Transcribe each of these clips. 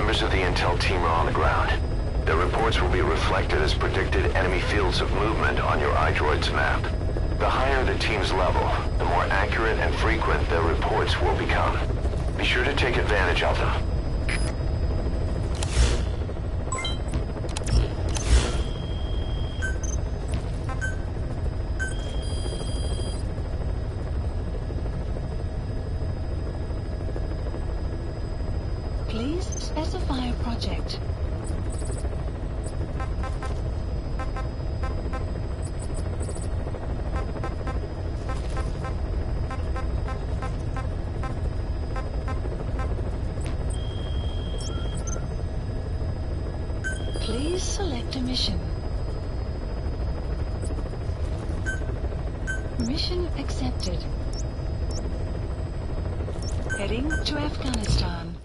members of the intel team are on the ground. Their reports will be reflected as predicted enemy fields of movement on your iDroid's map. The higher the team's level, the more accurate and frequent their reports will become. Be sure to take advantage of them. Please specify a project. Please select a mission. Mission accepted. Heading to Afghanistan.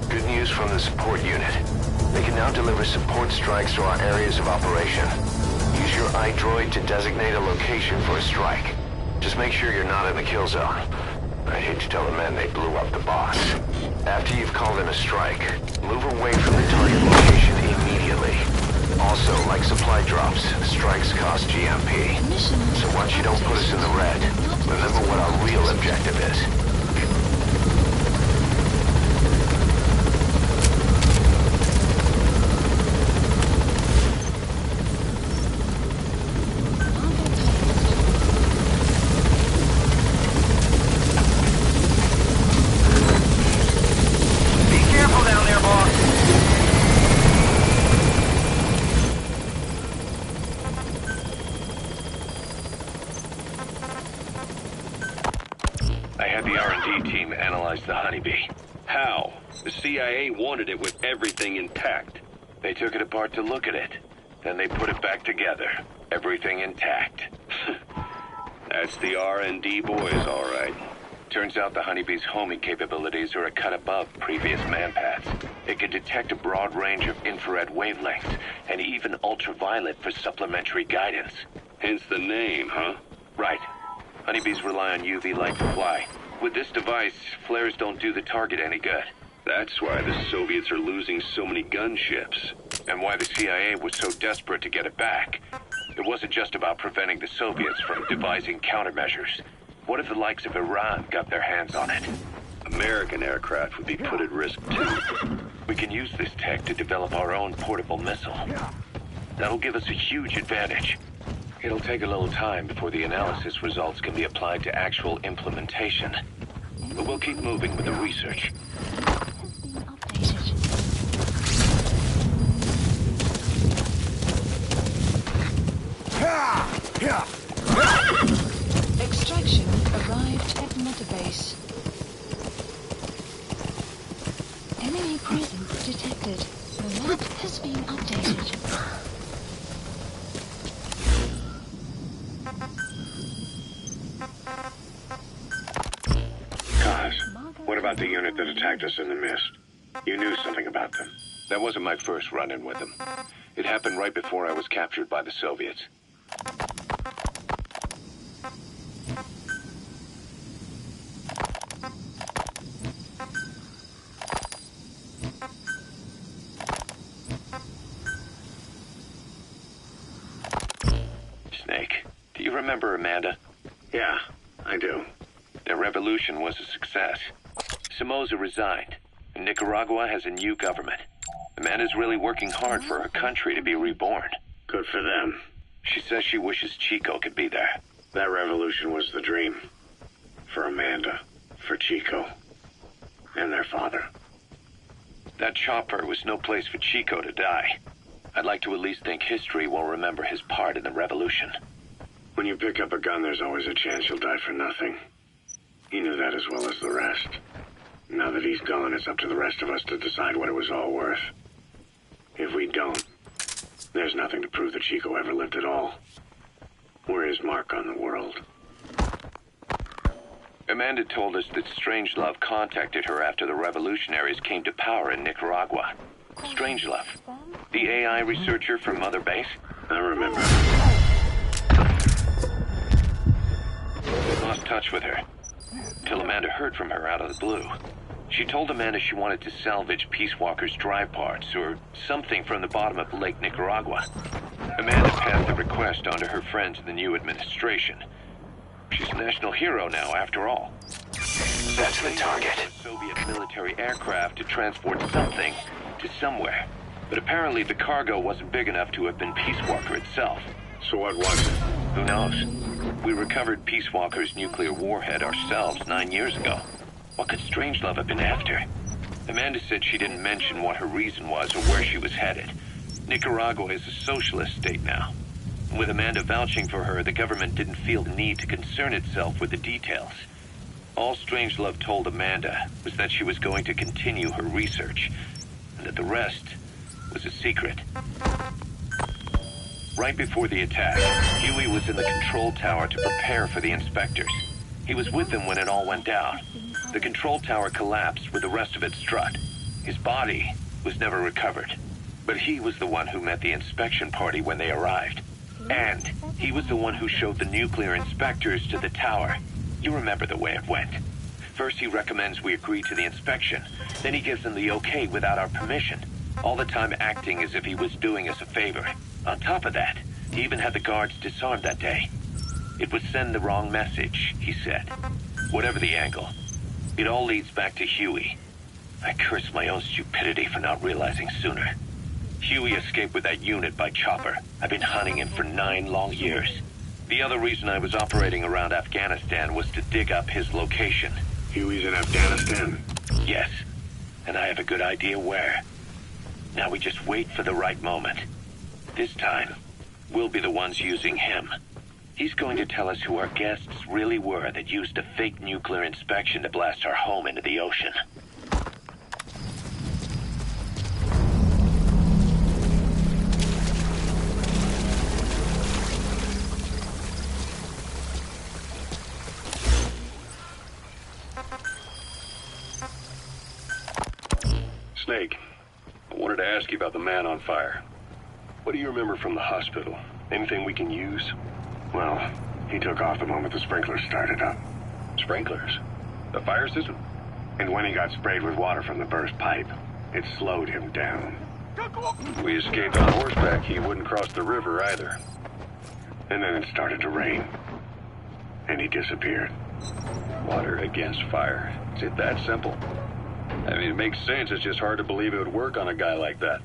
Good news from the support unit. They can now deliver support strikes to our areas of operation. Use your iDroid to designate a location for a strike. Just make sure you're not in the kill zone. I'd hate to tell the men they blew up the boss. After you've called in a strike, move away from the target location immediately. Also, like supply drops, strikes cost GMP. So once you don't put us in the red, remember what our real objective is. The honeybee. How? The CIA wanted it with everything intact. They took it apart to look at it. Then they put it back together. Everything intact. That's the R&D boys, all right. Turns out the honeybee's homing capabilities are a cut above previous manpads. It can detect a broad range of infrared wavelengths, and even ultraviolet for supplementary guidance. Hence the name, huh? Right. Honeybees rely on UV light to fly. With this device, flares don't do the target any good. That's why the Soviets are losing so many gunships. And why the CIA was so desperate to get it back. It wasn't just about preventing the Soviets from devising countermeasures. What if the likes of Iran got their hands on it? American aircraft would be put at risk too. We can use this tech to develop our own portable missile. That'll give us a huge advantage. It'll take a little time before the analysis results can be applied to actual implementation. But we'll keep moving with the research. Extraction arrived at Metabase. Enemy presence detected. The map has been updated. about the unit that attacked us in the mist? You knew something about them. That wasn't my first run-in with them. It happened right before I was captured by the Soviets. Snake, do you remember Amanda? Yeah, I do. Their revolution was a success. Somoza resigned, and Nicaragua has a new government. Amanda's really working hard for her country to be reborn. Good for them. She says she wishes Chico could be there. That revolution was the dream. For Amanda, for Chico, and their father. That chopper was no place for Chico to die. I'd like to at least think history will remember his part in the revolution. When you pick up a gun, there's always a chance you'll die for nothing. He knew that as well as the rest. Now that he's gone, it's up to the rest of us to decide what it was all worth. If we don't, there's nothing to prove that Chico ever lived at all. We're his mark on the world. Amanda told us that Strangelove contacted her after the revolutionaries came to power in Nicaragua. Strangelove, the AI researcher from Mother Base? I remember. They lost touch with her, till Amanda heard from her out of the blue. She told Amanda she wanted to salvage Peace Walker's drive parts, or something from the bottom of Lake Nicaragua. Amanda passed the request on to her friends in the new administration. She's a national hero now, after all. That's the target. Soviet military aircraft to transport something to somewhere. But apparently the cargo wasn't big enough to have been Peace Walker itself. So what was it? Who knows? We recovered Peace Walker's nuclear warhead ourselves 9 years ago. What could Strangelove have been after? Amanda said she didn't mention what her reason was or where she was headed. Nicaragua is a socialist state now. And with Amanda vouching for her, the government didn't feel the need to concern itself with the details. All Strangelove told Amanda was that she was going to continue her research, and that the rest was a secret. Right before the attack, Huey was in the control tower to prepare for the inspectors. He was with them when it all went down. The control tower collapsed with the rest of it struck. His body was never recovered. But he was the one who met the inspection party when they arrived. And he was the one who showed the nuclear inspectors to the tower. You remember the way it went. First he recommends we agree to the inspection. Then he gives them the okay without our permission. All the time acting as if he was doing us a favor. On top of that, he even had the guards disarmed that day. It would send the wrong message, he said. Whatever the angle, it all leads back to Huey. I curse my own stupidity for not realizing sooner. Huey escaped with that unit by chopper. I've been hunting him for 9 long years. The other reason I was operating around Afghanistan was to dig up his location. Huey's in Afghanistan? Yes, and I have a good idea where. Now we just wait for the right moment. This time, we'll be the ones using him. He's going to tell us who our guests really were that used a fake nuclear inspection to blast our home into the ocean. Snake, I wanted to ask you about the man on fire. What do you remember from the hospital? Anything we can use? Well, he took off the moment the sprinklers started up. Sprinklers? The fire system? And when he got sprayed with water from the burst pipe, it slowed him down. If we escaped on horseback, he wouldn't cross the river either. And then it started to rain. And he disappeared. Water against fire. Is it that simple? I mean, it makes sense. It's just hard to believe it would work on a guy like that.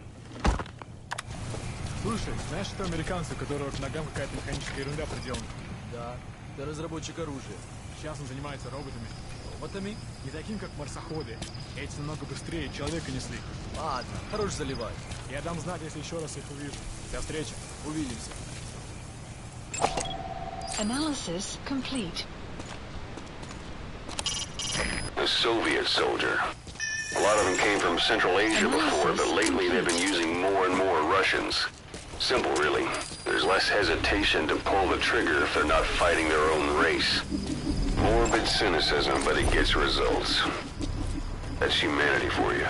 Слушай, знаешь, что американцы, у которых к ногам какая-то механическая ерунда приделана? Да, это разработчик оружия. Сейчас он занимается роботами. Роботами? Не таким, как марсоходы. Эти намного быстрее человека несли. Ладно, хорош заливать. Я дам знать, если еще раз их увижу. До встречи. Увидимся. Analysis complete. A Soviet soldier. A lot of them came from Central Asia before, but lately they've been using more and more Russians. Simple, really. There's less hesitation to pull the trigger if they're not fighting their own race. Morbid cynicism, but it gets results. That's humanity for you.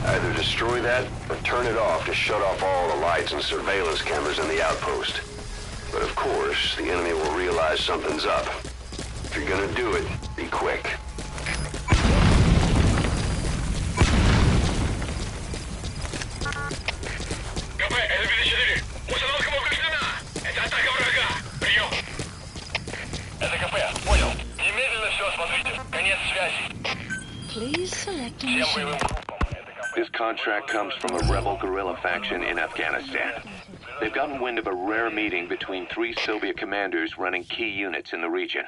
Either destroy that, or turn it off to shut off all the lights and surveillance cameras in the outpost. But of course, the enemy will realize something's up. If you're gonna do it, be quick. Please select a mission. This contract comes from a rebel guerrilla faction in Afghanistan. They've gotten wind of a rare meeting between 3 Soviet commanders running key units in the region.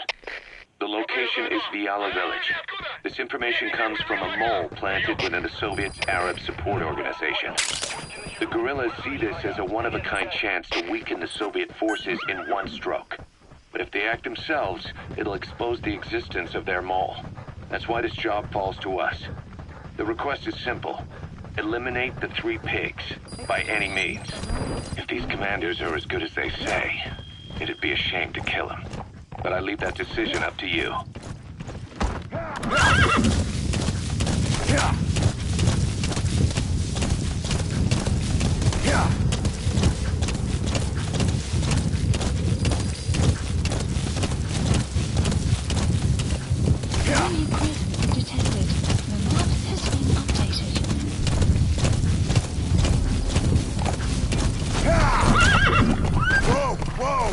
The location is Viala Village. This information comes from a mole planted within the Soviets' Arab Support Organization. The guerrillas see this as a one-of-a-kind chance to weaken the Soviet forces in one stroke. But if they act themselves, it'll expose the existence of their mole. That's why this job falls to us. The request is simple. Eliminate the 3 pigs, by any means. If these commanders are as good as they say, it'd be a shame to kill them. But I leave that decision up to you. Enemy equipment detected. The map has been updated. Whoa! Whoa!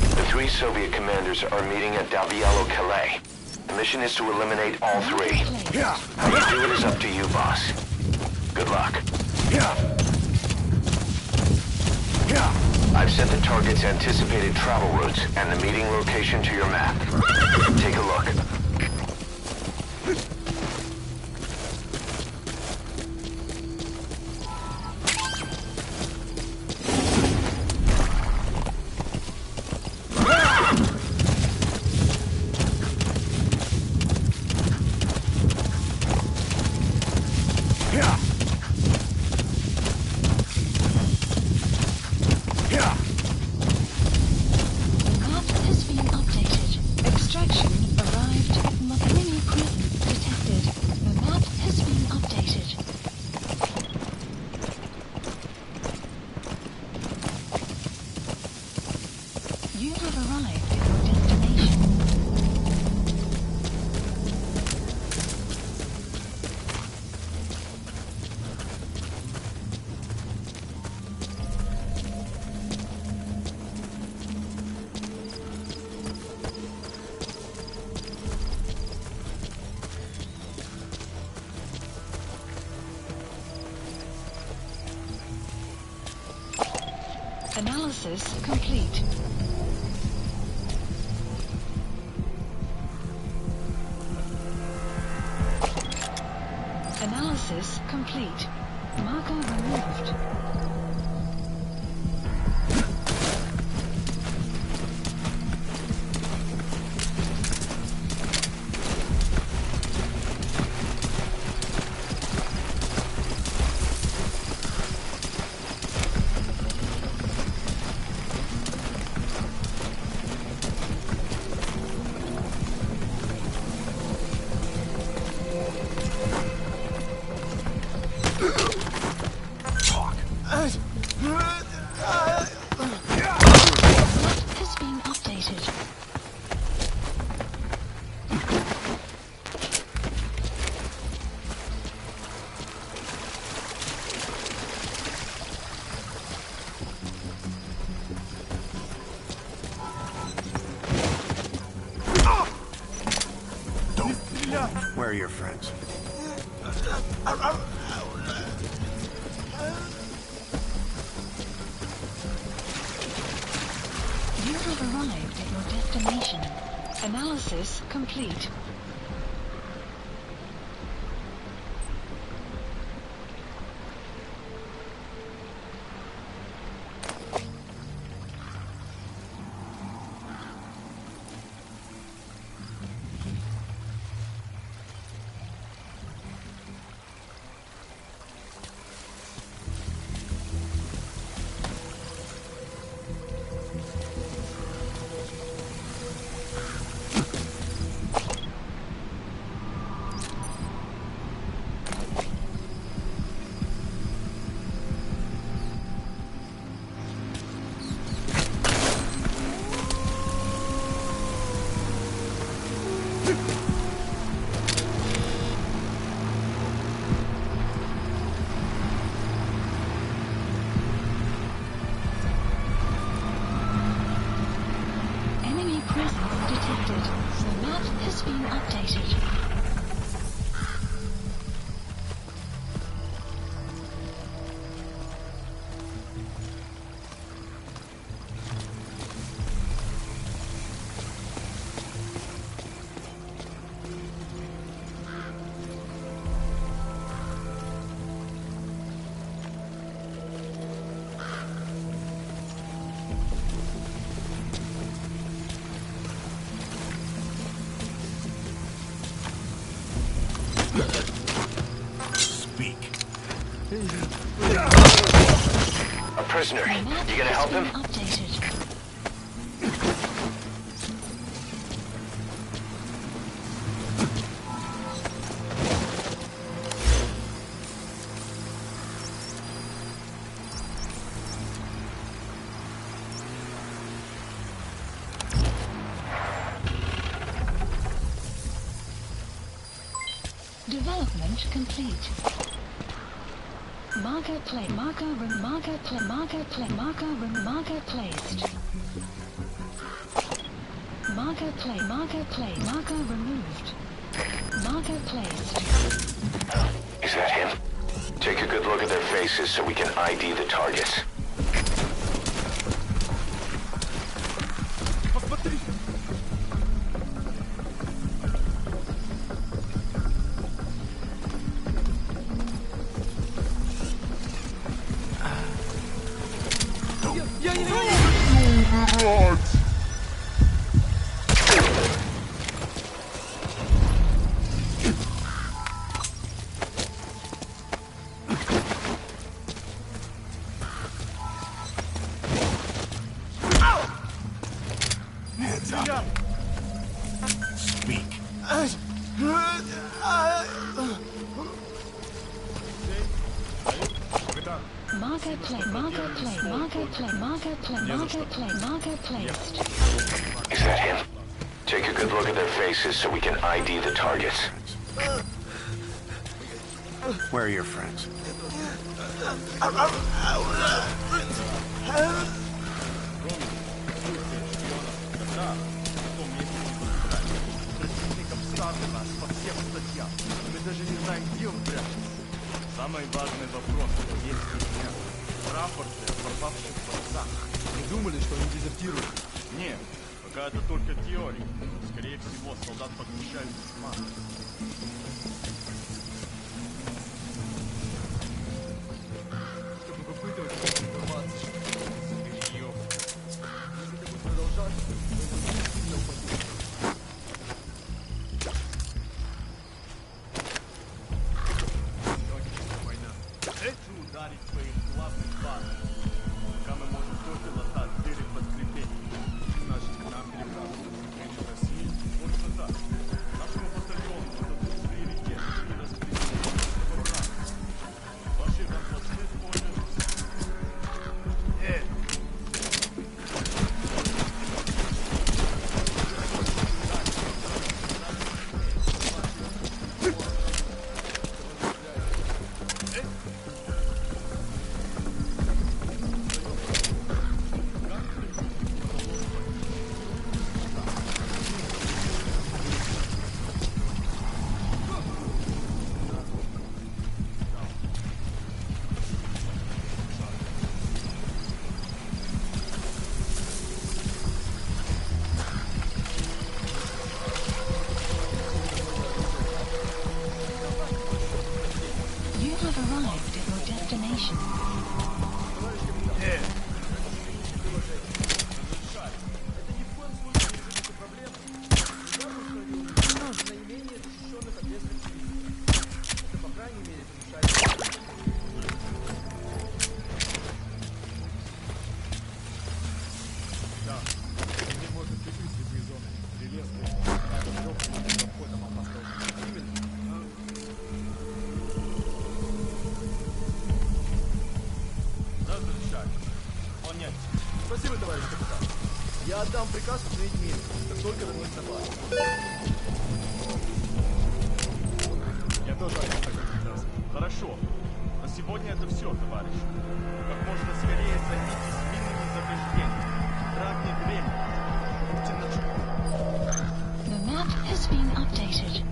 The 3 Soviet commanders are meeting at Davialo Calais. The mission is to eliminate all 3. How you do it is up to you, boss. Good luck. I've set the target's anticipated travel routes and the meeting location to your map. Take a look. The map has been updated. Extraction arrived Analysis complete. Analysis complete. Marker removed. Is being updated. Where are your friends? You have arrived at your destination. Analysis complete. Enemy presence detected. The map has been updated. Speak. A prisoner. The map You gonna help has him? been updated. Development complete. Marker play. Marker room. Marker play. Marker play. Marker room. Marker placed. Marker play. Marker play. Marker removed. Marker placed. Is that him? Take a good look at their faces so we can ID the targets. Hands up. Speak. Marker play. Marker play. Marker play. Marker play. Marker play. Marker placed. Is that him? Take a good look at their faces so we can ID the targets. Where are your friends? Мы даже не знаем, где он прячется. Самый важный вопрос, есть ли у меня рапорты пропавших в лесах. Мы думали, что они дезертируют. Нет, пока это только теория. Скорее всего, солдат подключают с мамой. Чтобы выпытывать информацию. Ее. Если это будет продолжаться, то мы будем сильно упадем. Война. Хочу ударить своих главных базов. Пока мы можем только латать дыры подкрепления. Значит, к нам перебраться в России. Точно так. Нашему батальону дадут приоритет при распределении врага. Ваши различные используют. You have arrived at your destination. Наименее защищенных от местных цивилистов. Это, по крайней мере, помешает. Да, они могут прикрыть любые зоны. Прелестные. Это легкий за входом опасного. Именно. Разрешаю. Понять. Спасибо, товарищ капитан. Я отдам приказ установить мину, как только вернусь на базу. Я тоже отдам такой приказ. Хорошо. На сегодня это все, товарищ. Как можно скорее займитесь минными заграждениями. Трагнет время. Будьте начеку. The map has been updated.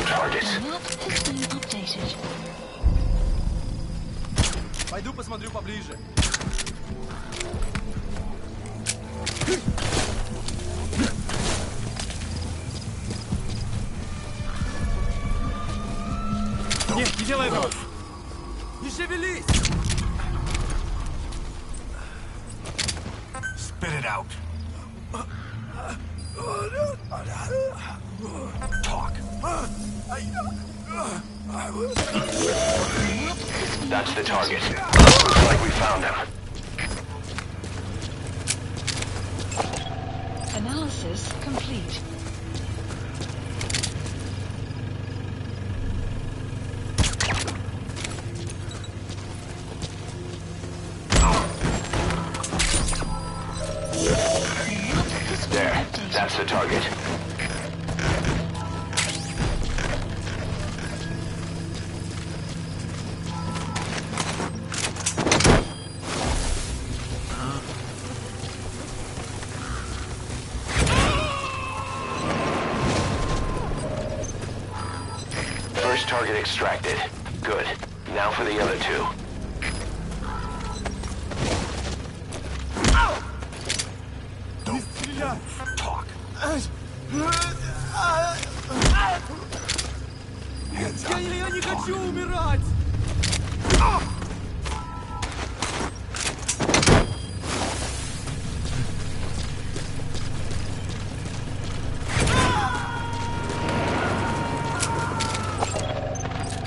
Target. The map has been updated. Пойду посмотрю поближе. Нет, не делай этого! Не шевелись! Spit it out. Talk. That's the target. Looks like we found him. Analysis complete. There. That's the target. First target extracted. Good. Now for the other two. Don't talk. Hands up. Я не хочу умирать!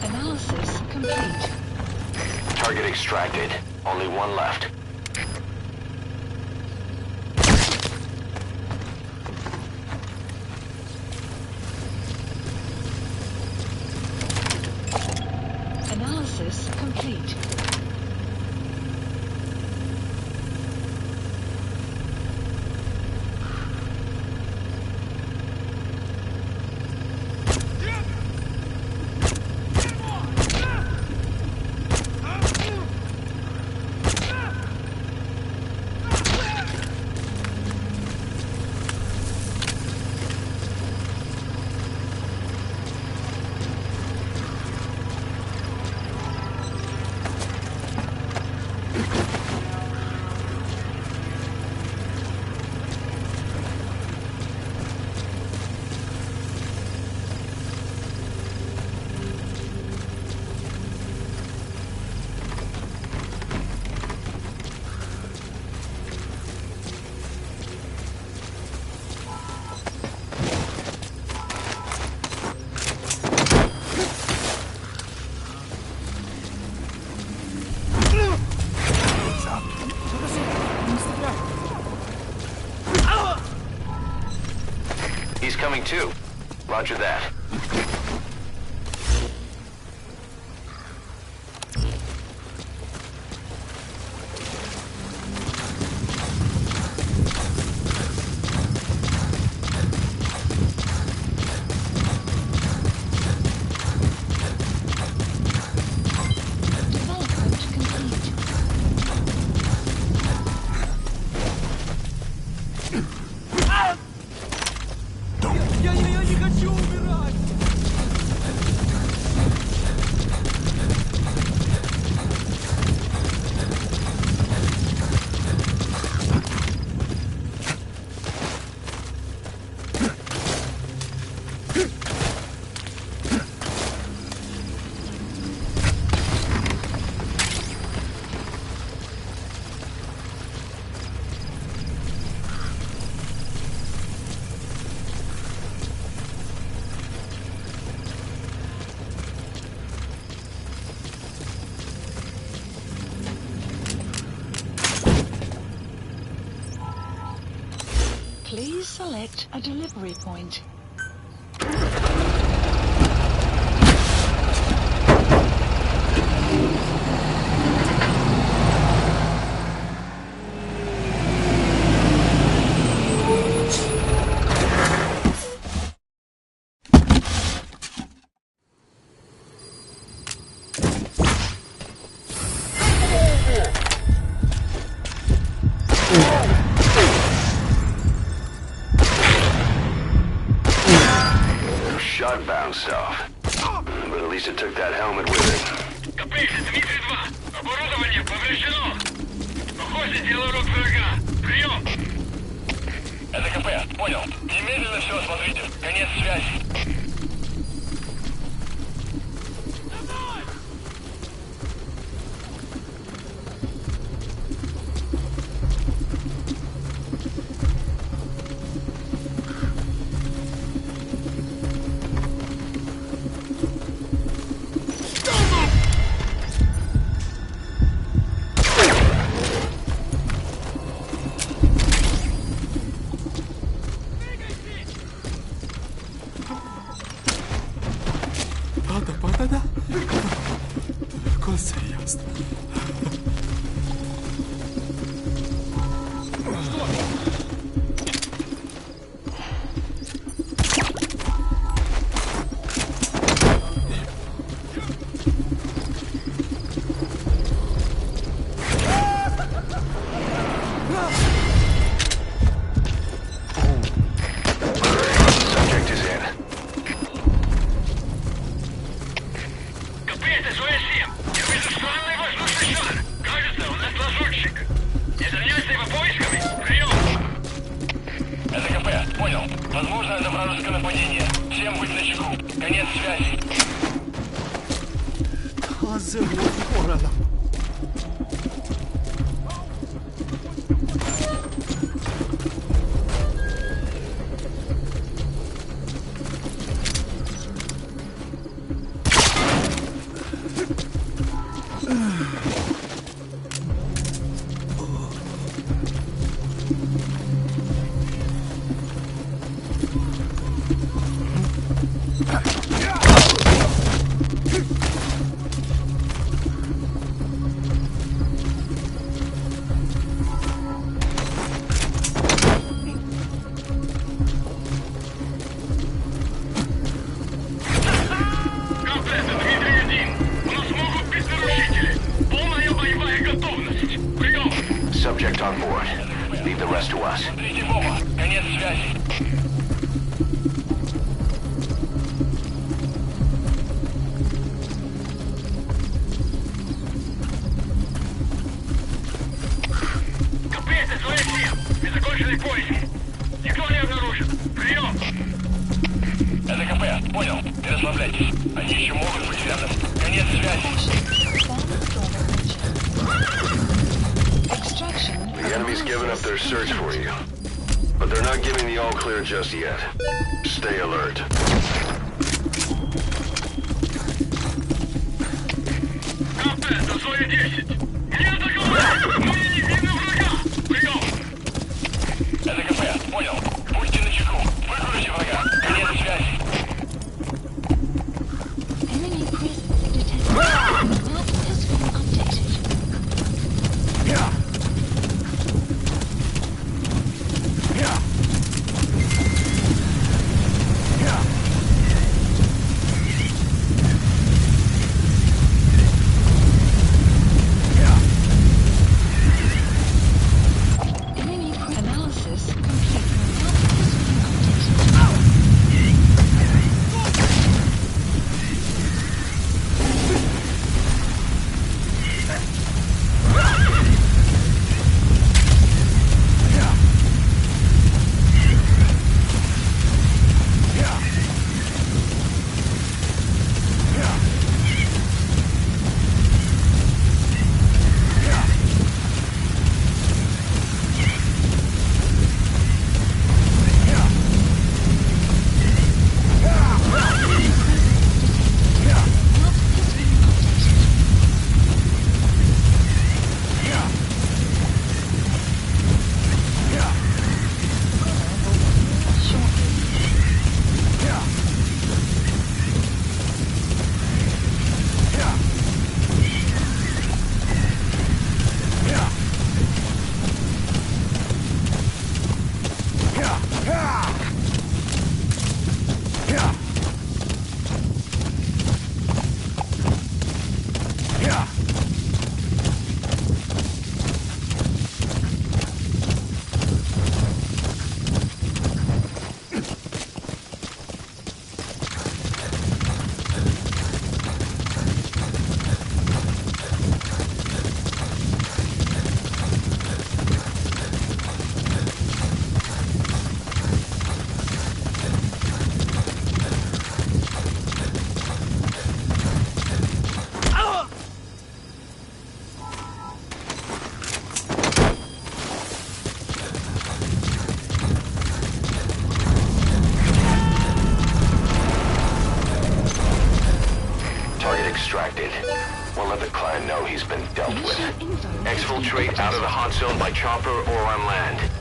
Analysis complete. Target extracted. Only one left. Analysis complete. 2. Roger that. Я не хочу умирать! Please select a delivery point. Shot bounced off. But at least it took that helmet with it. Капель, Дмитрий-2. Оборудование повреждено. Похоже, дело рук врага. Прием. Это КП, понял. Немедленно все осмотрите. Конец связи. Пата-пата-да. Cosa ясно. Subject is in. КП, это СОС-7. Я вижу странный воздушный шар. Кажется, у нас лазутчик. Не заняться его поисками. Прием. Это КП, понял. Возможно, это вражеское нападение. Всем быть начеку. Конец связи. Hazır orada. Subject on board. Leave the rest to us. Смотрите в оба. Конец связи. КП, это СОС-7. Мы закончили поиски. Никто не обнаружен. Прием. Это КП, понял. Не расслабляйтесь. Они еще могут быть рядом. Конец связи. The enemy's given up their search for you. But they're not giving the all-clear just yet. Stay alert. КП, это СОС-10. Не атаковать! Мы не видно врага. Прием. Это КП, понял. Будьте начеку. Выкройте врага. Конец extracted. We'll let the clan know he's been dealt with. Mission info has been Exfiltrate out of the hot zone by chopper or on land.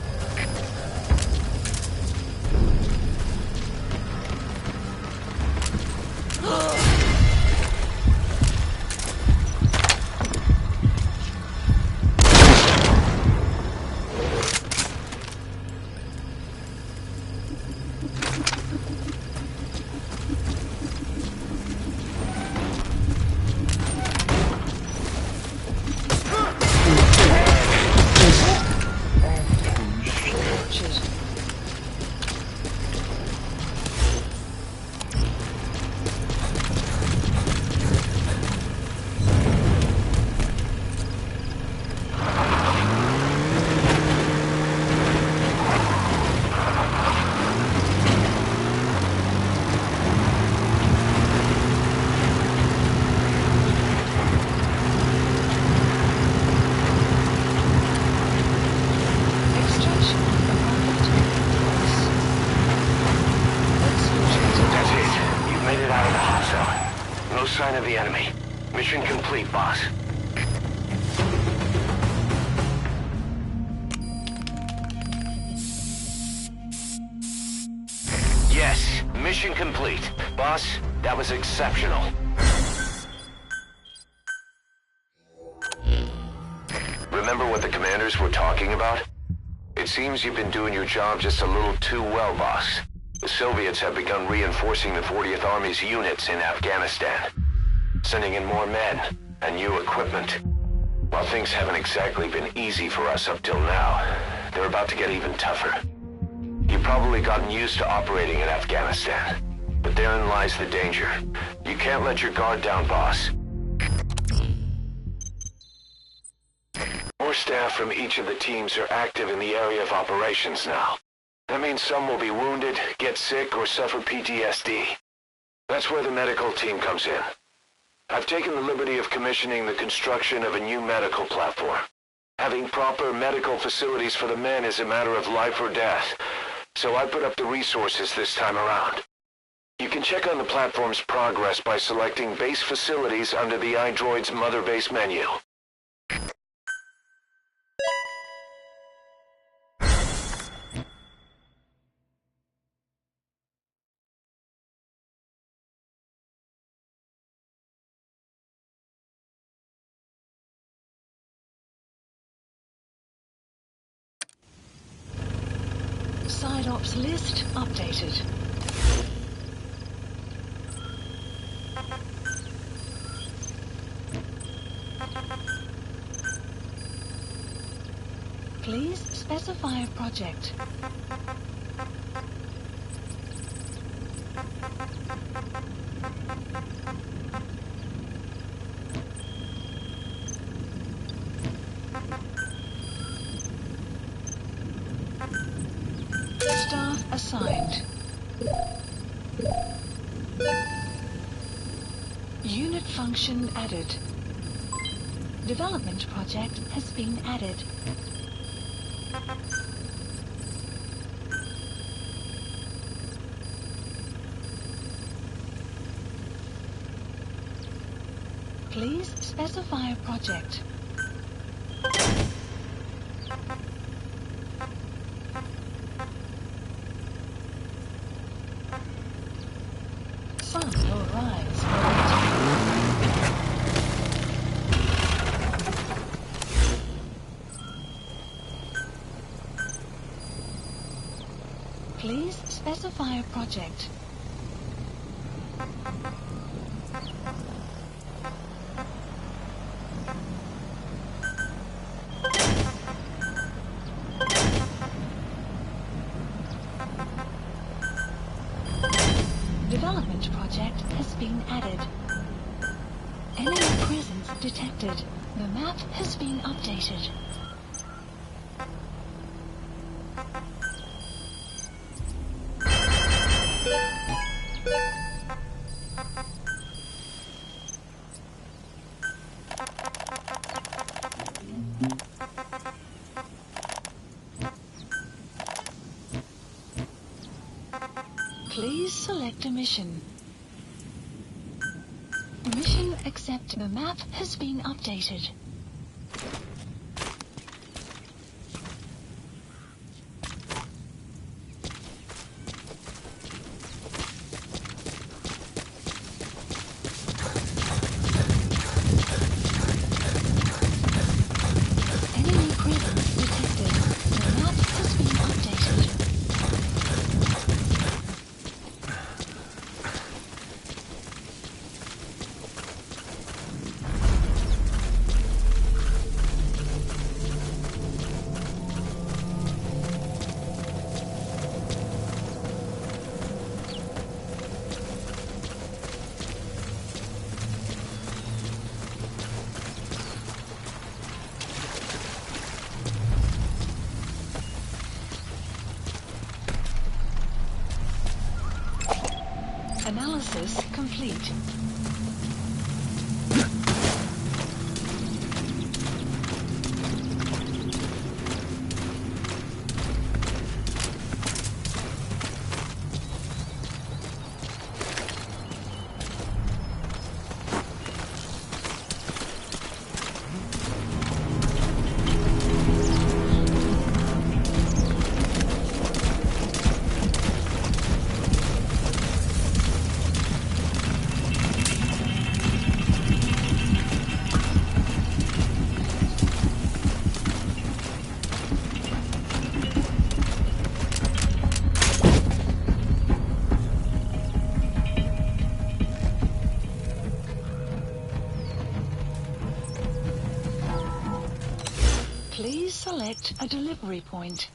No sign of the enemy. Mission complete, boss. Yes, mission complete. Boss, that was exceptional. Remember what the commanders were talking about? It seems you've been doing your job just a little too well, boss. The Soviets have begun reinforcing the 40th Army's units in Afghanistan, sending in more men and new equipment. While things haven't exactly been easy for us up till now, they're about to get even tougher. You've probably gotten used to operating in Afghanistan, but therein lies the danger. You can't let your guard down, boss. More staff from each of the teams are active in the area of operations now. That means some will be wounded, get sick, or suffer PTSD. That's where the medical team comes in. I've taken the liberty of commissioning the construction of a new medical platform. Having proper medical facilities for the men is a matter of life or death, so I put up the resources this time around. You can check on the platform's progress by selecting base facilities under the iDroid's Mother Base menu. Side ops list updated. Please specify a project. Staff assigned. Unit function added. Development project has been added. Please specify a project. Sun will rise momentarily. Please specify a project. Development project has been added. Enemy presence detected. The map has been updated. Please select a mission. Mission accept. The map has been updated. Enemy presence detected. The map has been updated. Analysis complete. Please select a delivery point.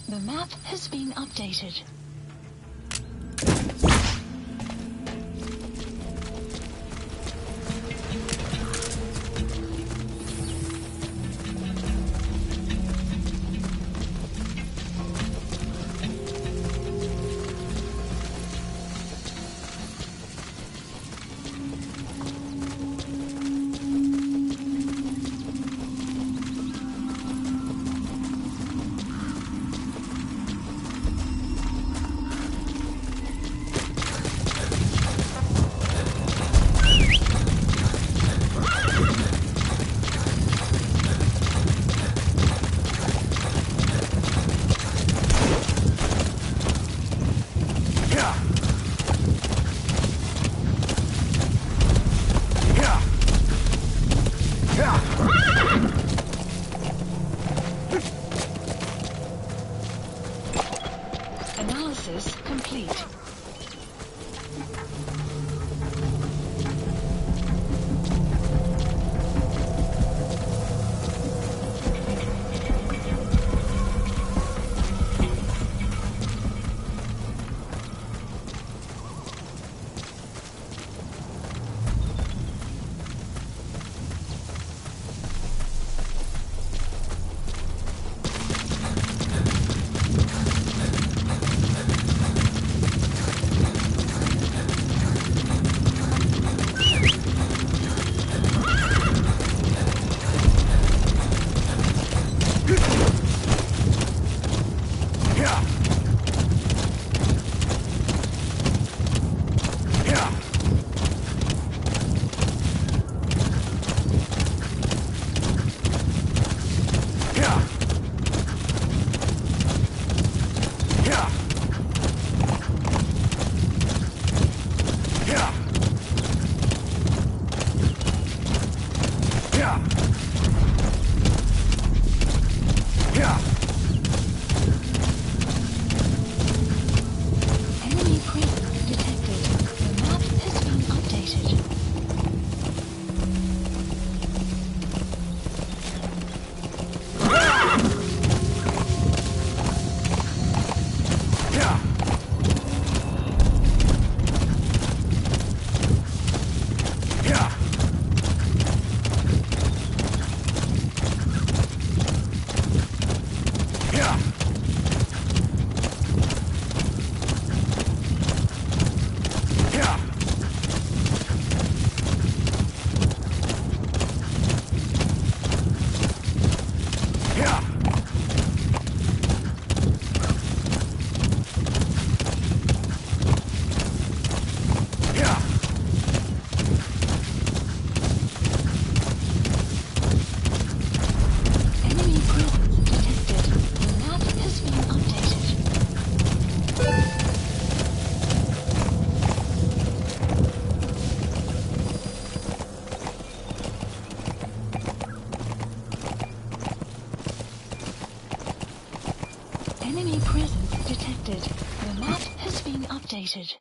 The map has been updated. Analysis complete. Enemy presence detected. The map has been updated.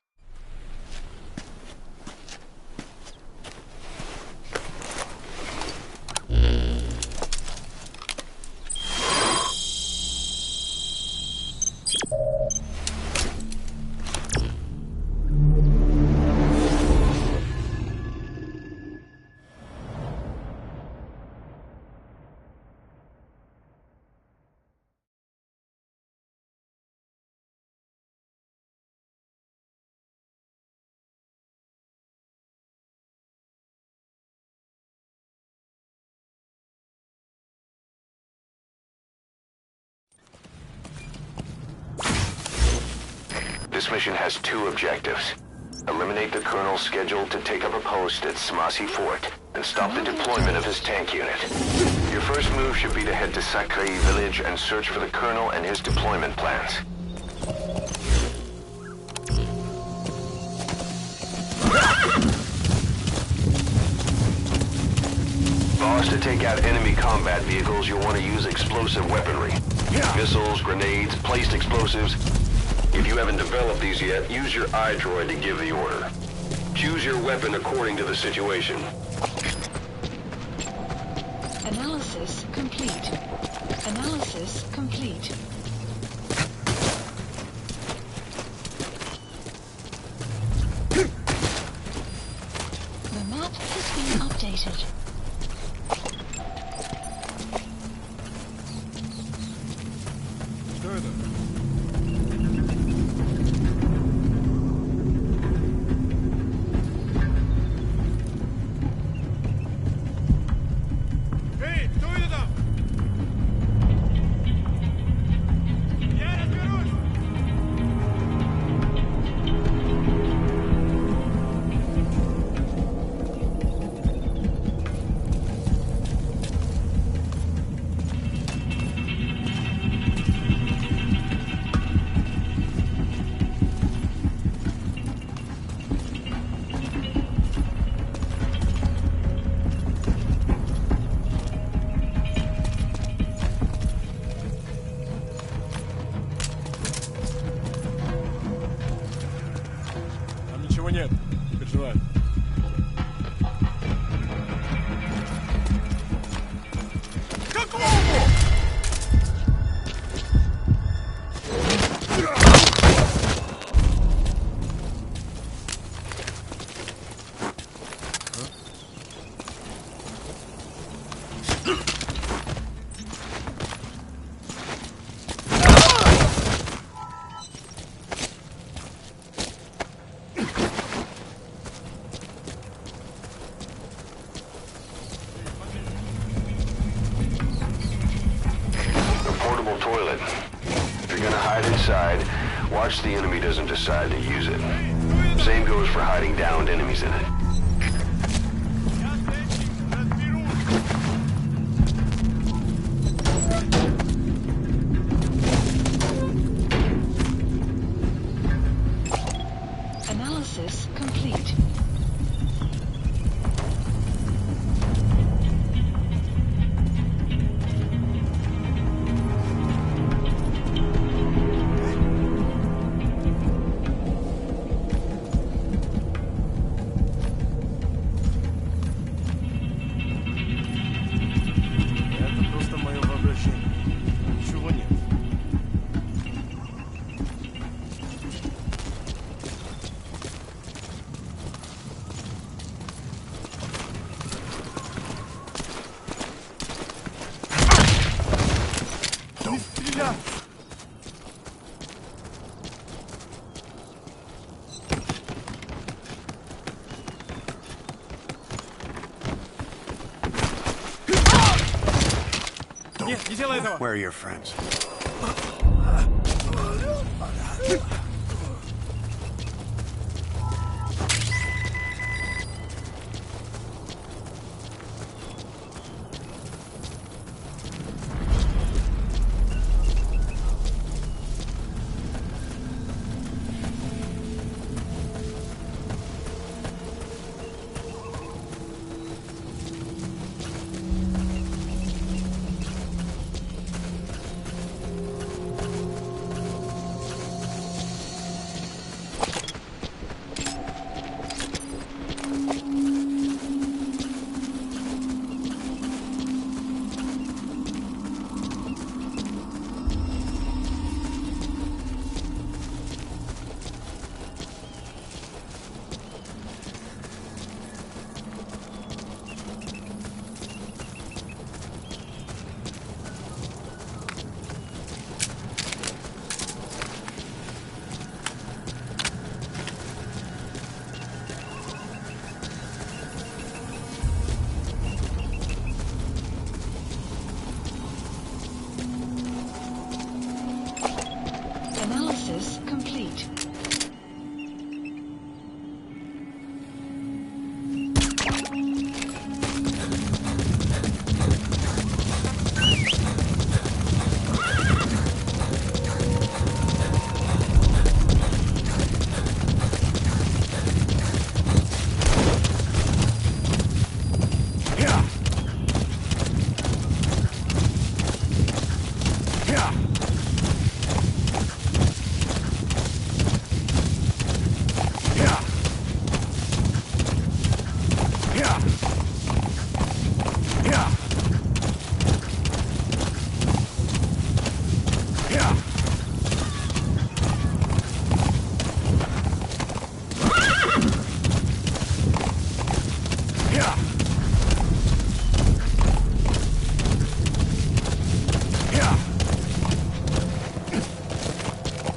This mission has two objectives. Eliminate the colonel scheduled to take up a post at Smasi Fort and stop the deployment of his tank unit. Your first move should be to head to Sakrei village and search for the colonel and his deployment plans. Boss, to take out enemy combat vehicles, you'll want to use explosive weaponry. Missiles, grenades, placed explosives. If you haven't developed these yet, use your iDroid to give the order. Choose your weapon according to the situation. Analysis complete. Analysis complete. The map has been updated. Эй, кто это там? Я разберусь! Там ничего нет. Не переживай. Какого? Portable toilet. If you're gonna hide inside, watch the enemy doesn't decide to use it. Same goes for hiding downed enemies in it. Analysis complete. Это просто мое воображение. Ничего нет. Не стреляй! Нет, не делай этого! Where are your friends?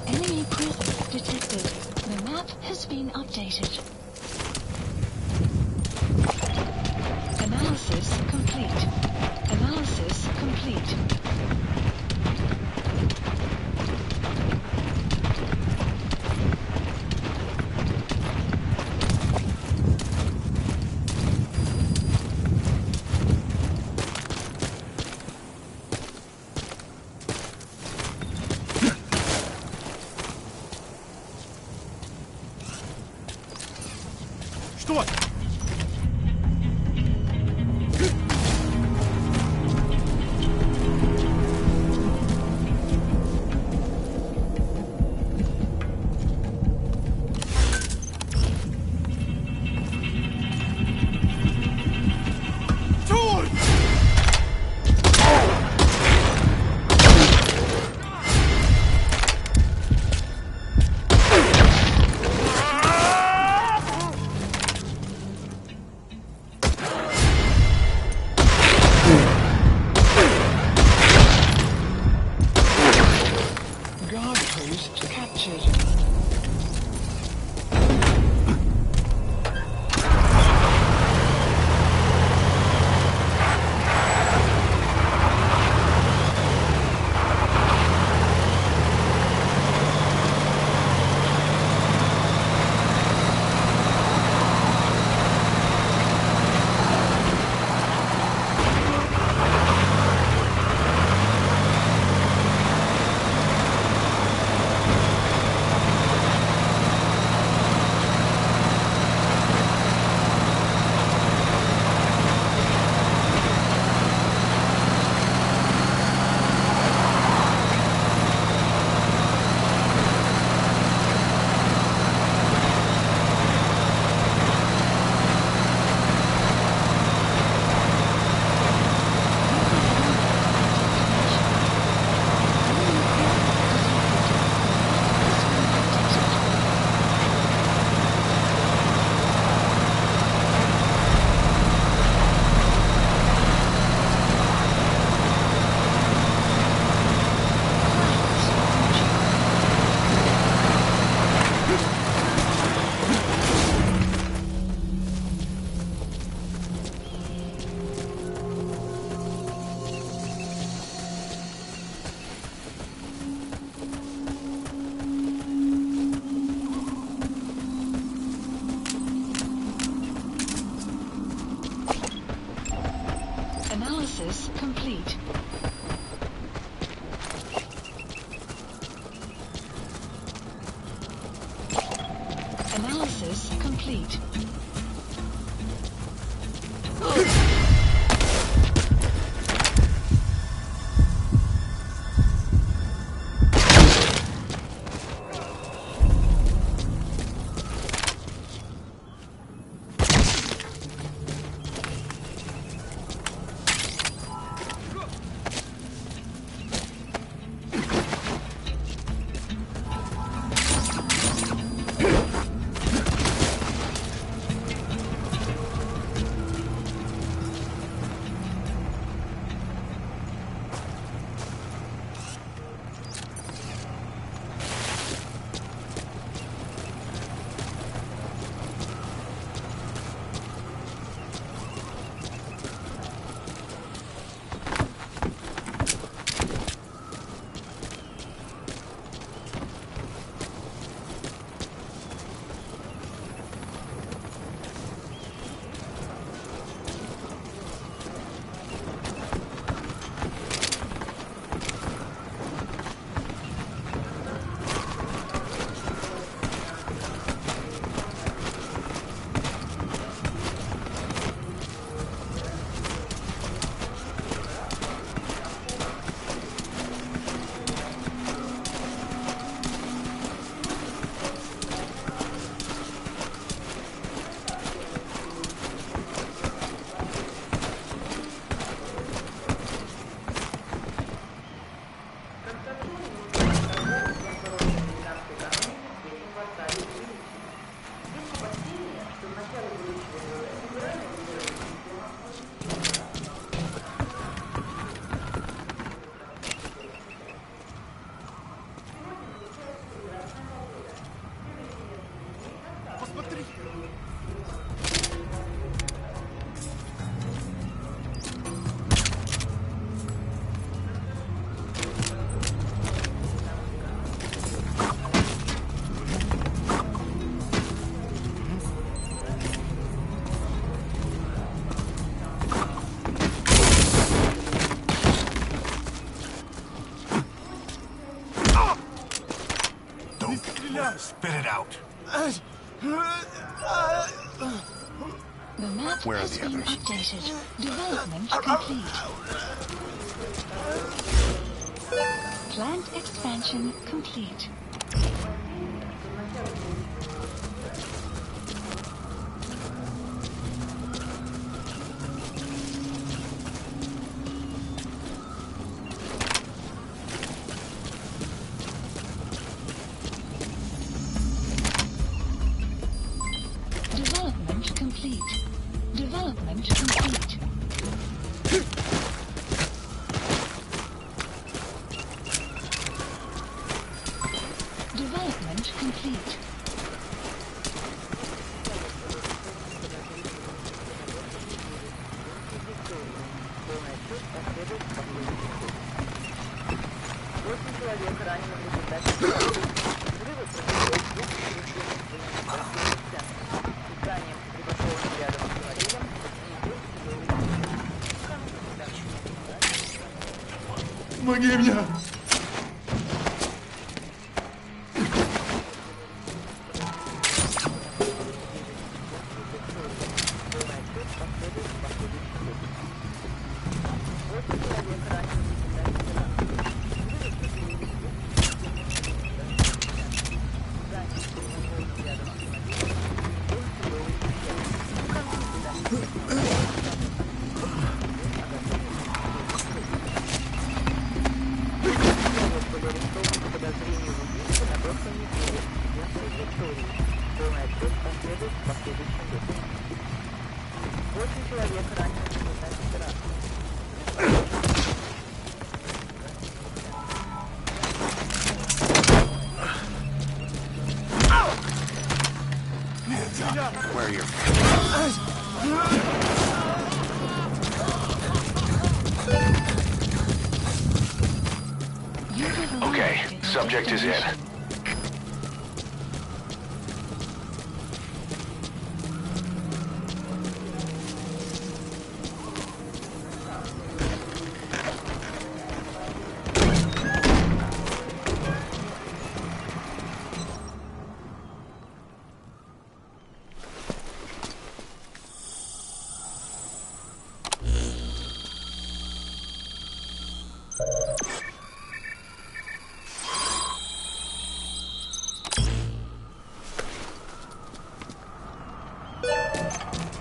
Enemy presence detected. The map has been updated. Analysis complete. Analysis complete. Что? Guard post captured. Analysis complete. Analysis complete. Spit it out. The map Where are has the been others? updated. Development complete. Plant expansion complete. Development complete. Development complete. Development complete. Помоги мне! Where are your... Okay, subject is in.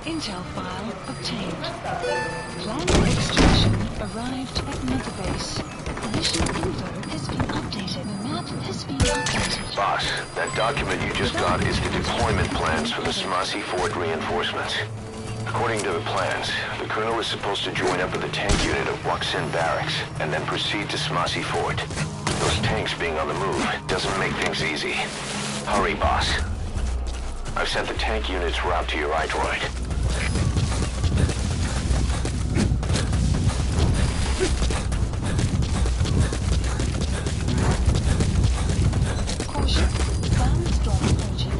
Intel file obtained. Plan extraction arrived at Mother Base. Mission info has been updated. The map has been updated. Boss, that document you just got is the deployment plans for the Smasi Fort reinforcements. According to the plans, the Colonel is supposed to join up with the tank unit at Waksin Barracks and then proceed to Smasi Fort. Those tanks being on the move doesn't make things easy. Hurry, boss. I've sent the tank unit's route to your iDroid. Caution. Ground storm approaching.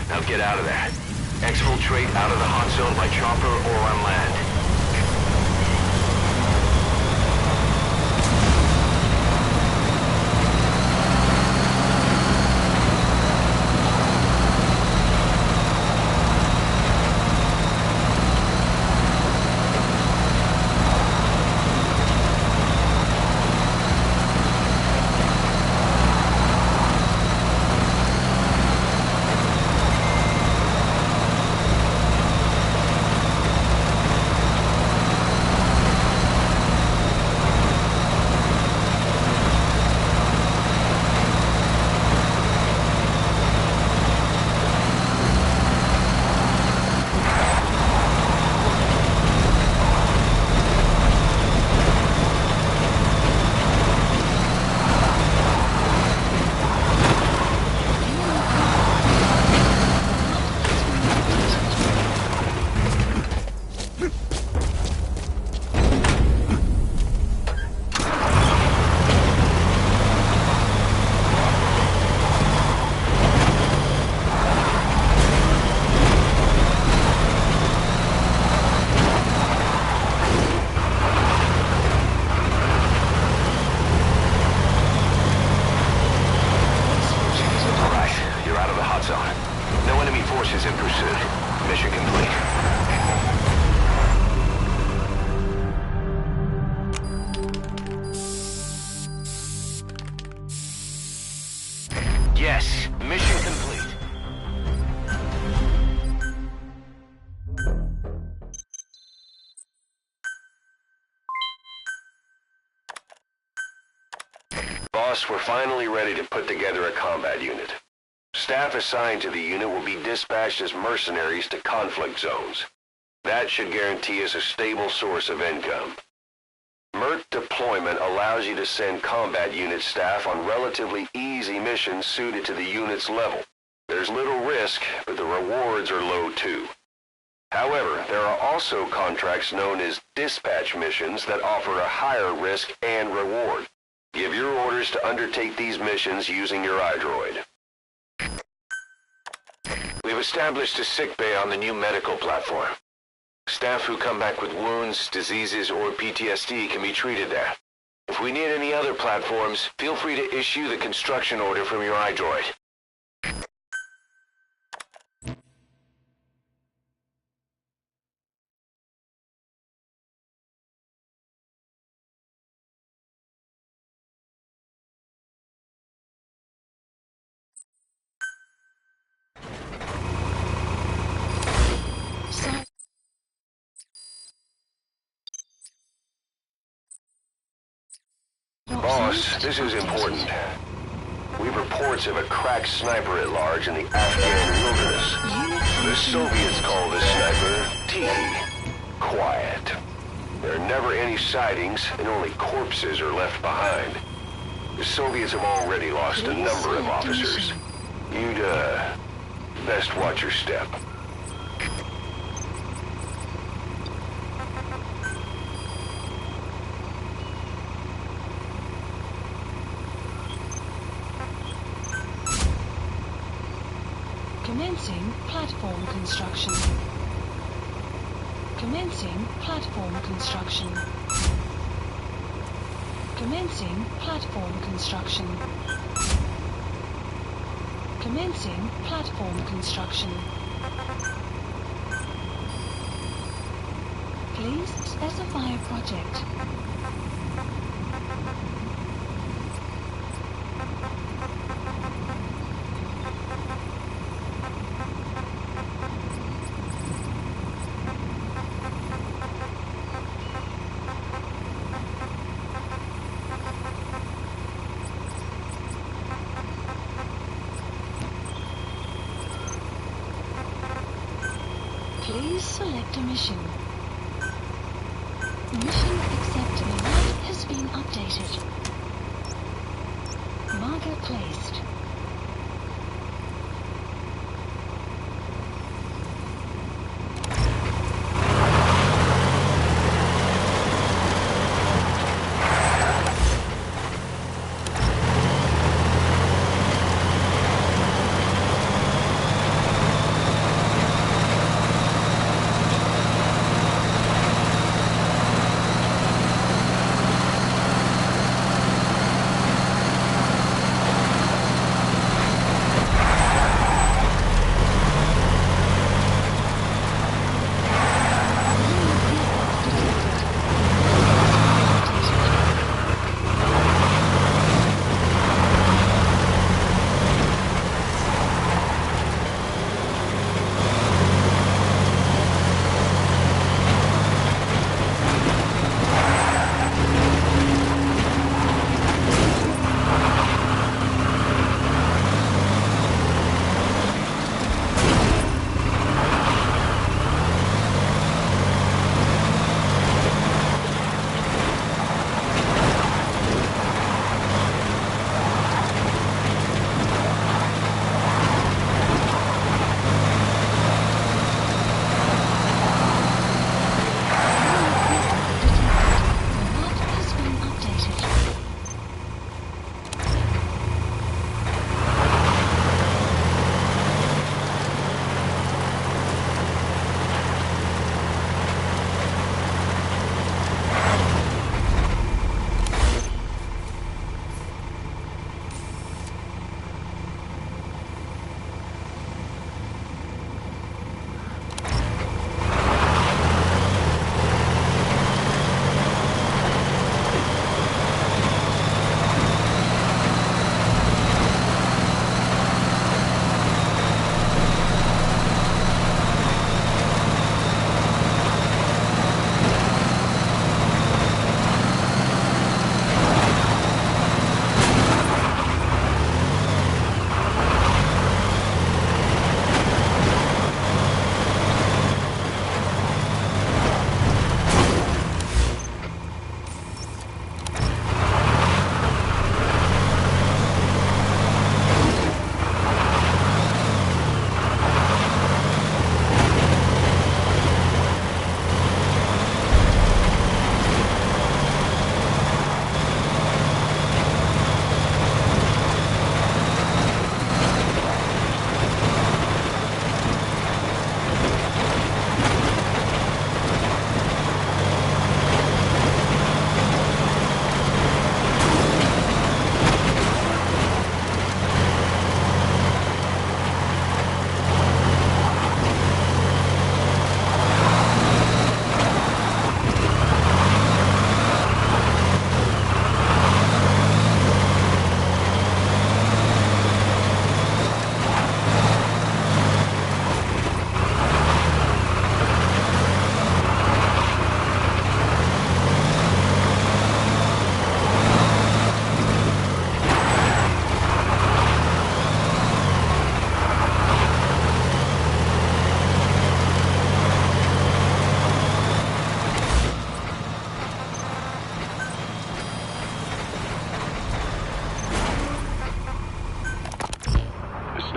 Now get out of there. Exfiltrate out of the hot zone by chopper or on land. Yes, mission complete. Boss, we're finally ready to put together a combat unit. Staff assigned to the unit will be dispatched as mercenaries to conflict zones. That should guarantee us a stable source of income. MERT deployment allows you to send combat unit staff on relatively easy missions suited to the unit's level. There's little risk, but the rewards are low too. However, there are also contracts known as dispatch missions that offer a higher risk and reward. Give your orders to undertake these missions using your iDroid. We've established a sickbay on the new medical platform. Staff who come back with wounds, diseases, or PTSD can be treated there. If we need any other platforms, feel free to issue the construction order from your iDroid. Boss, this is important. We have reports of a cracked sniper at large in the Afghan wilderness. The Soviets call this sniper TPP. Quiet. There are never any sightings, and only corpses are left behind. The Soviets have already lost a number of officers. You'd, best watch your step. Commencing platform construction. Commencing platform construction. Commencing platform construction. Commencing platform construction. Please specify a project. Please select a mission. Mission accepted. Map has been updated. Marker placed.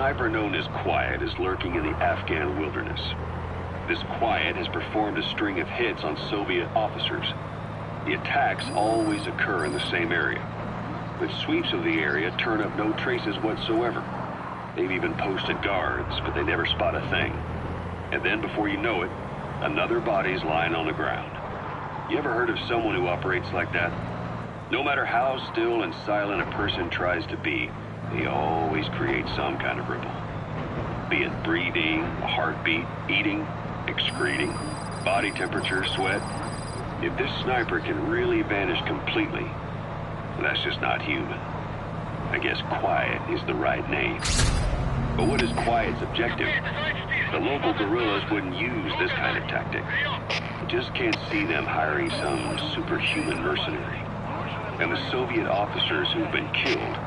sniper known as Quiet is lurking in the Afghan wilderness. This Quiet has performed a string of hits on Soviet officers. The attacks always occur in the same area, but sweeps of the area turn up no traces whatsoever. They've even posted guards, but they never spot a thing. And then before you know it, another body's lying on the ground. You ever heard of someone who operates like that? No matter how still and silent a person tries to be, they always create some kind of ripple. Be it breathing, a heartbeat, eating, excreting, body temperature, sweat. If this sniper can really vanish completely, well, that's just not human. I guess Quiet is the right name. But what is Quiet's objective? The local guerrillas wouldn't use this kind of tactic. You just can't see them hiring some superhuman mercenary. And the Soviet officers who've been killed,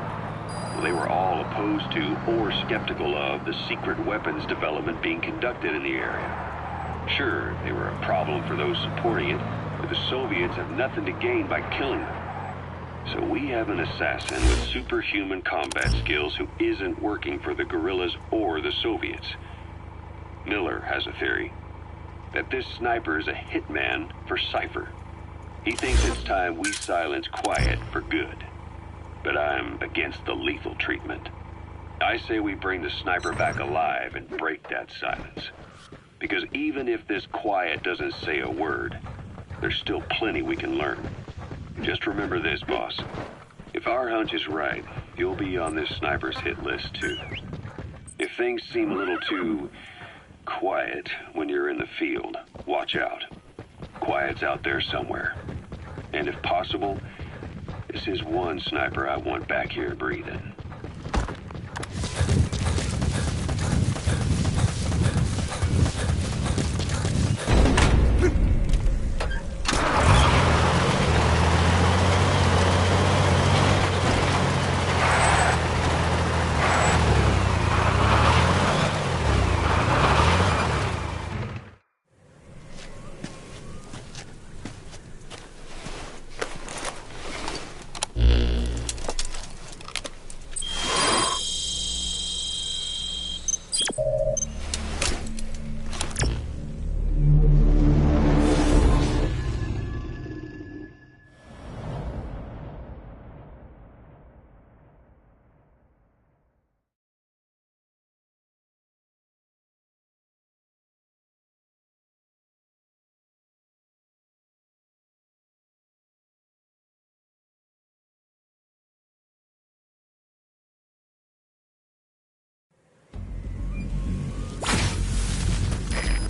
well, they were all opposed to or skeptical of the secret weapons development being conducted in the area. Sure, they were a problem for those supporting it, but the Soviets have nothing to gain by killing them. So we have an assassin with superhuman combat skills who isn't working for the guerrillas or the Soviets. Miller has a theory that this sniper is a hitman for Cypher. He thinks it's time we silence Quiet for good. But I'm against the lethal treatment. I say we bring the sniper back alive and break that silence. Because even if this Quiet doesn't say a word, there's still plenty we can learn. Just remember this, boss. If our hunch is right, you'll be on this sniper's hit list, too. If things seem a little too quiet when you're in the field, watch out. Quiet's out there somewhere. And if possible, this is one sniper I want back here breathing.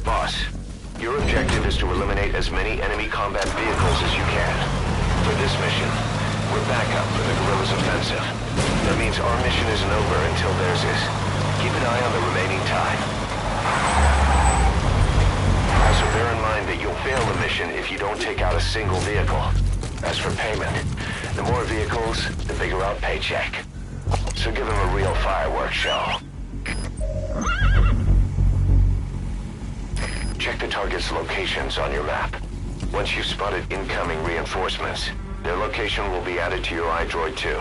Boss, your objective is to eliminate as many enemy combat vehicles as you can. For this mission, we're backup for the guerrillas' offensive. That means our mission isn't over until theirs is. Keep an eye on the remaining time. Also bear in mind that you'll fail the mission if you don't take out a single vehicle. As for payment, the more vehicles, the bigger our paycheck. So give them a real fireworks show. Check the target's locations on your map. Once you've spotted incoming reinforcements, their location will be added to your iDroid too.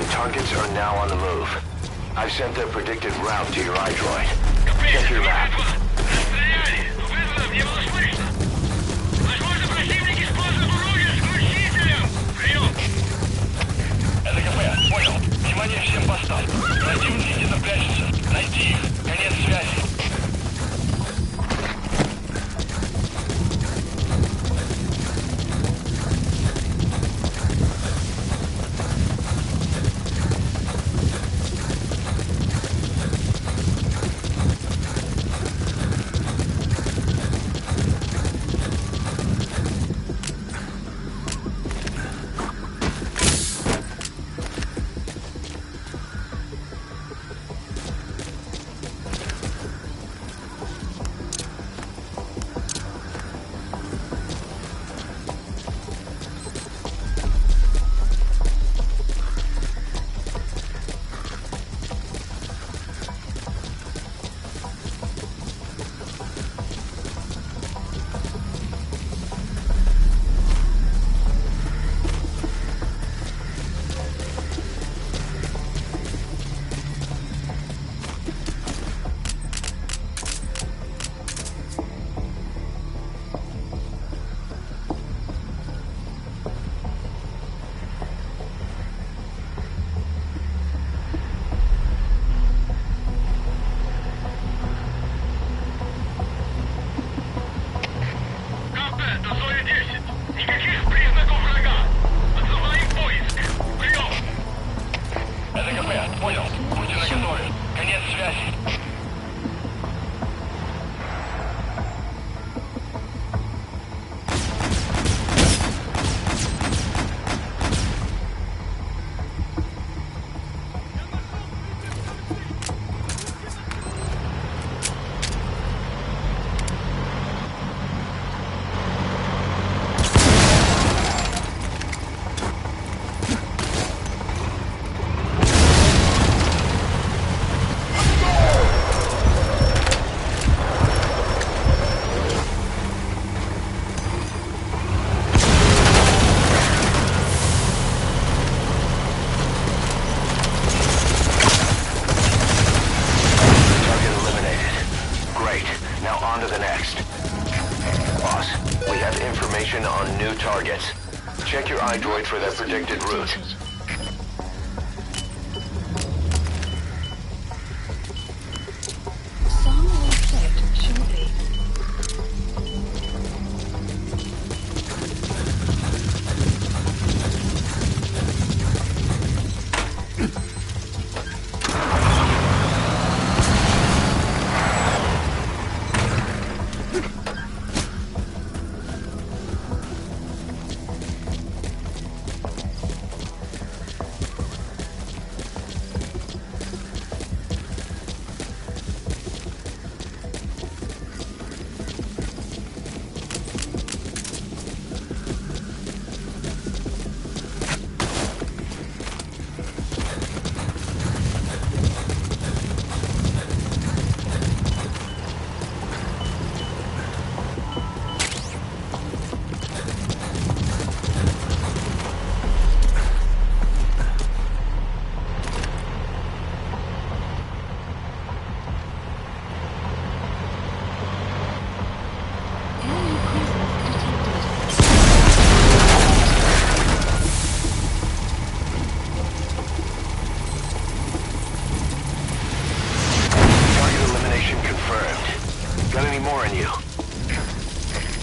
Targets are now on the move. I've sent their predicted route to your iDroid. Check your map. это Зоя 10. Никаких признаков врага. Отзываем поиск. Прием. Это КП, понял. Будьте наготове. Конец связи. On new targets. Check your iDroid for their predicted route. Song will start shortly.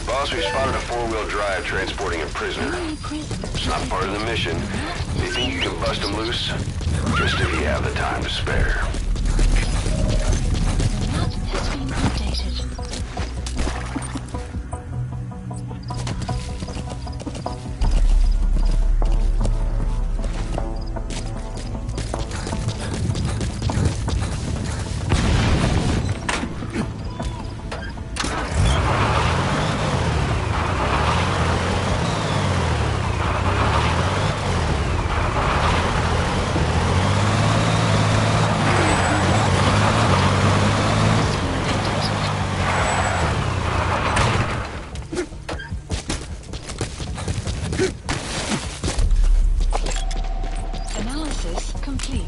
Boss, we spotted a four-wheel drive transporting a prisoner. It's not part of the mission. Do you think you can bust him loose? Just if you have the time to spare. Map has been updated. Analysis complete.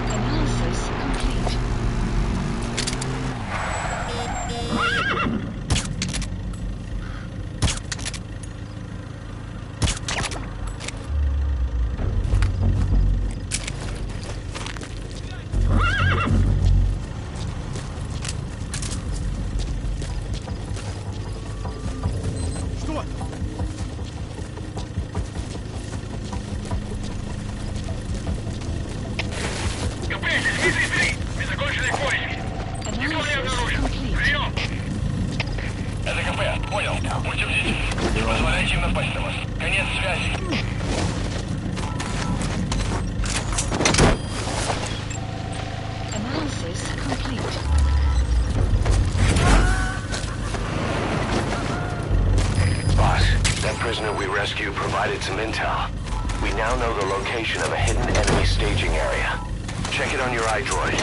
Analysis complete. Что? Analysis complete. Это КП, понял. Будьте бдительны. Не позволяйте им напасть на вас. Конец связи. Analysis complete. Boss, that prisoner we rescued provided some intel. We now know the location of a hidden enemy staging area. Check Check it on your iDroid.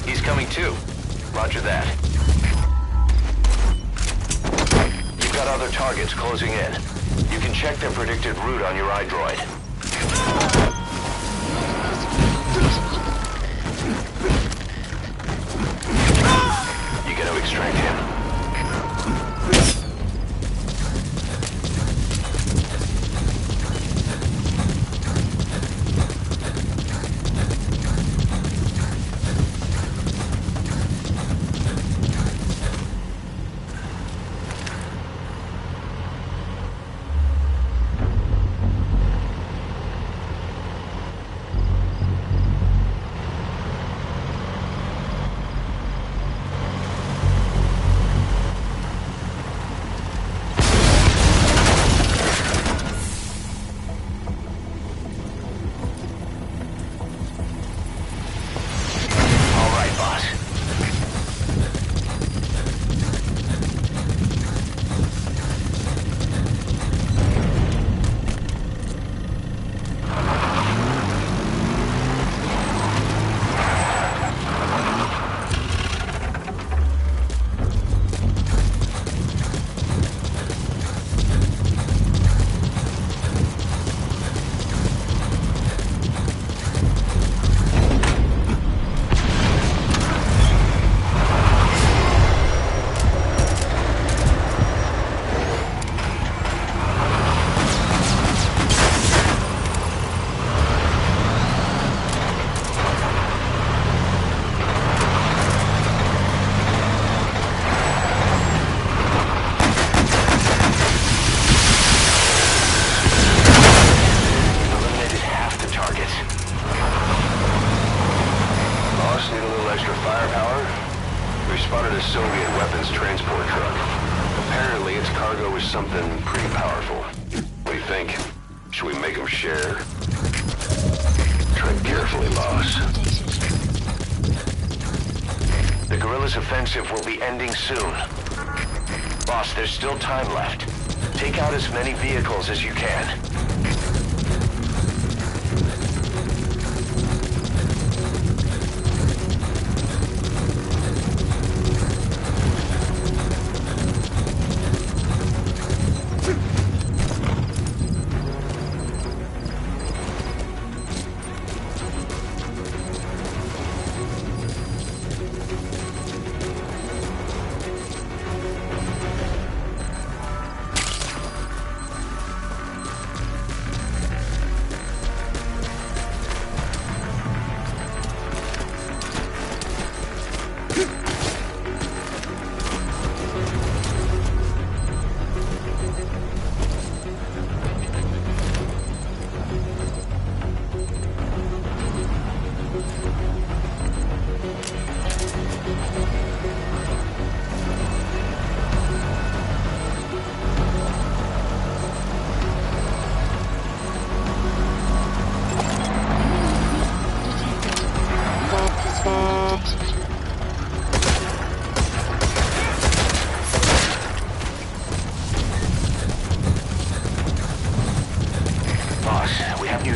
He's coming too. Roger that. You've got other targets closing in. You can check their predicted route on your iDroid. You gonna extract him? Soviet weapons transport truck. Apparently its cargo is something pretty powerful. What do you think? Should we make them share? Tread carefully, boss. The guerrillas' offensive will be ending soon. Boss, there's still time left. Take out as many vehicles as you can.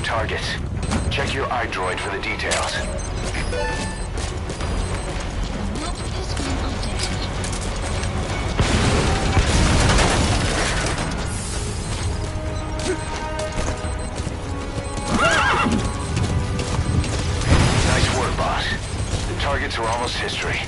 Targets. Check your iDroid for the details. Nice work, boss. The targets are almost history.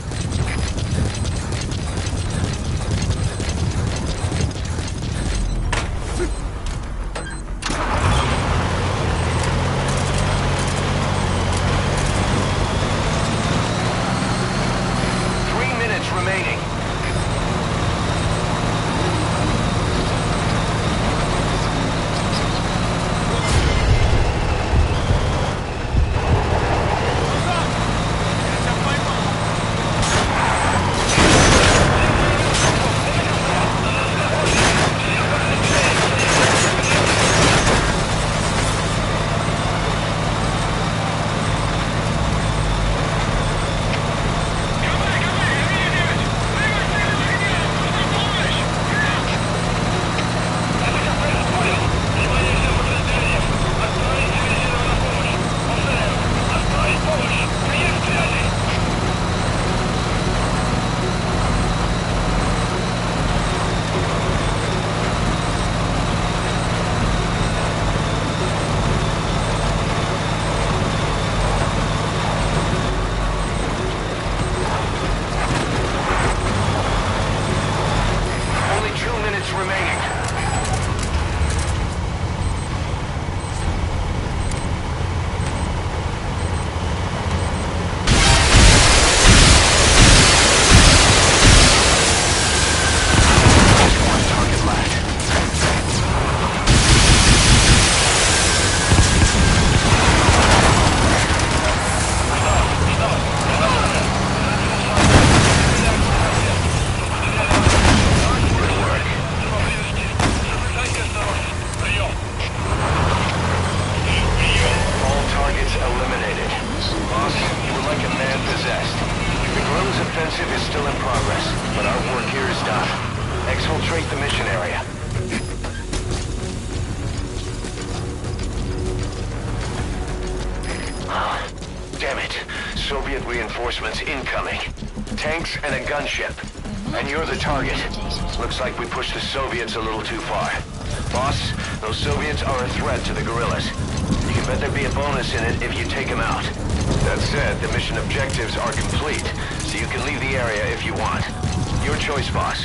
reinforcements incoming. Tanks and a gunship. And you're the target. Looks like we pushed the Soviets a little too far. Boss, those Soviets are a threat to the guerrillas. You can bet there'd be a bonus in it if you take them out. That said, the mission objectives are complete, so you can leave the area if you want. Your choice, boss.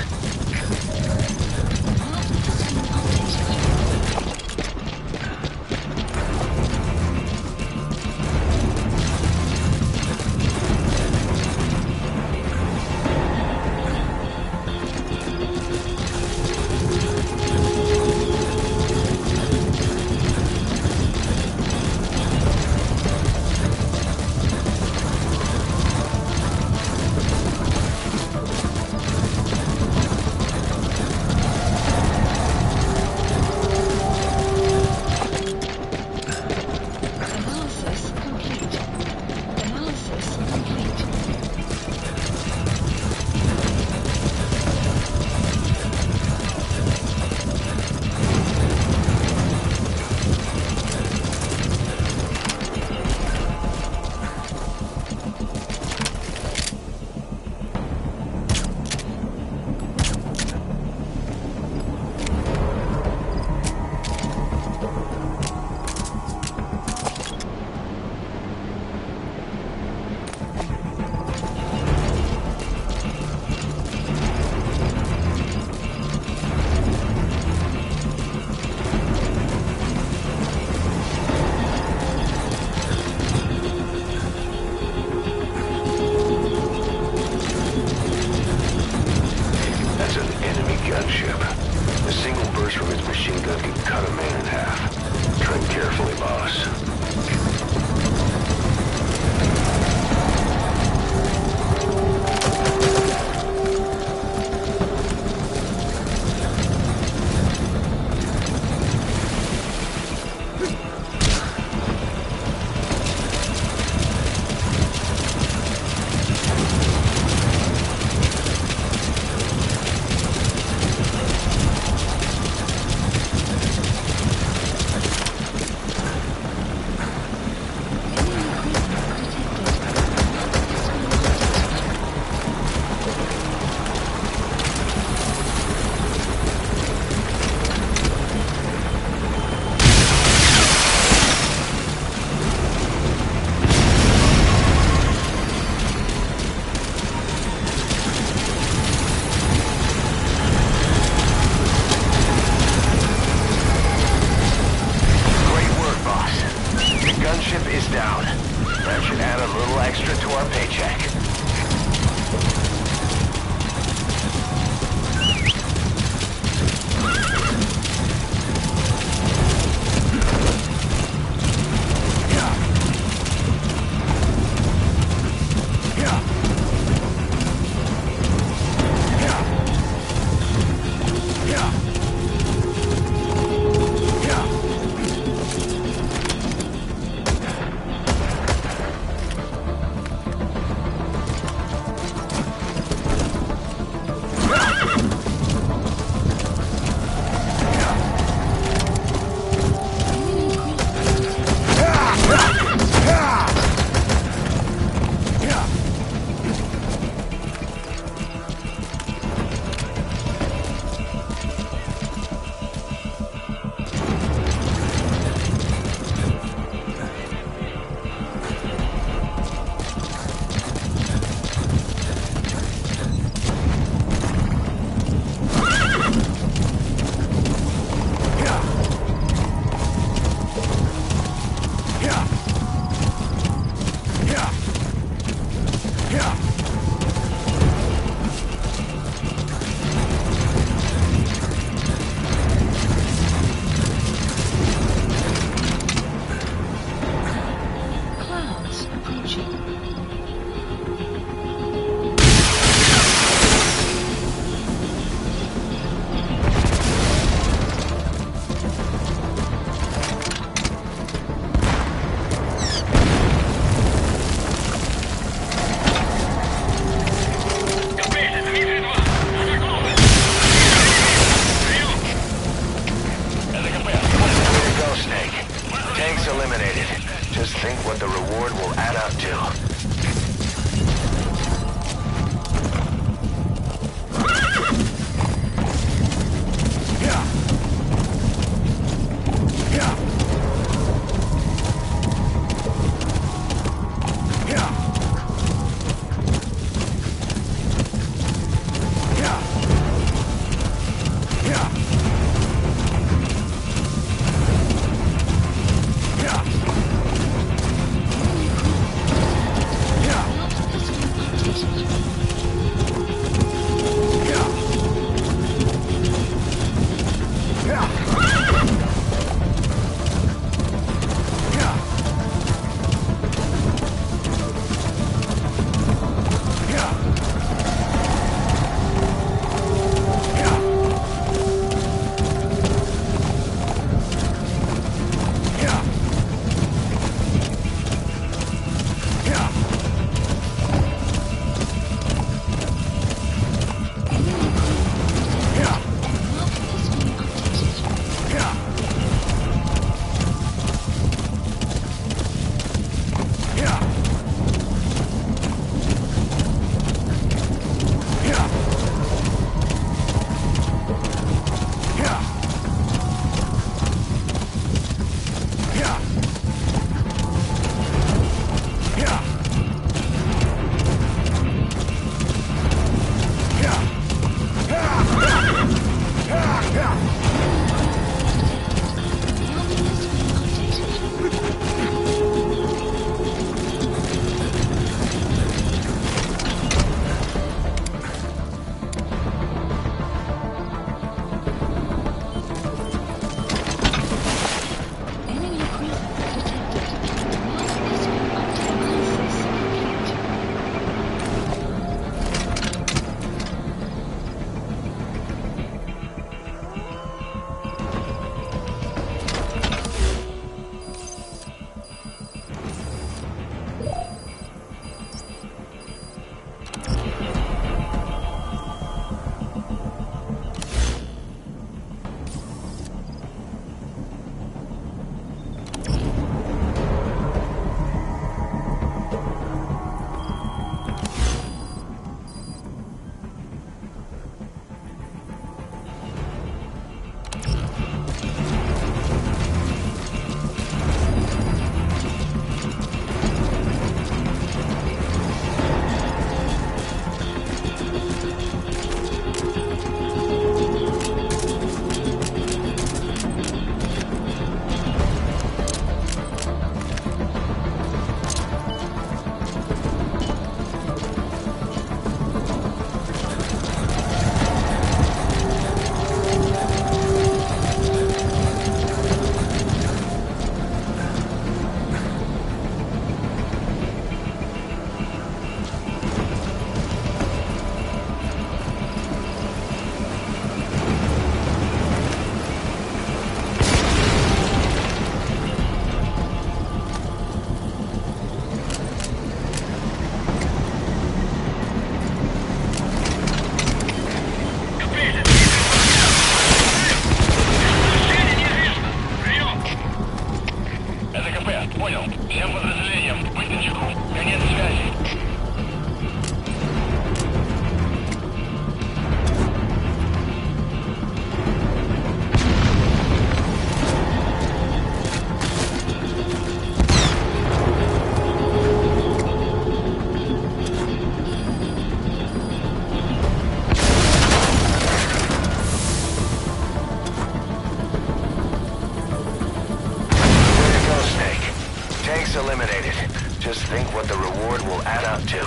think what the reward will add up to.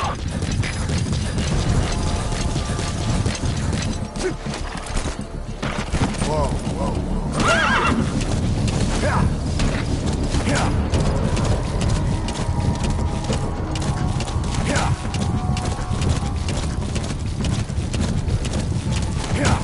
Whoa, whoa, whoa. Yeah. Yeah. Yeah. Yeah. Yeah.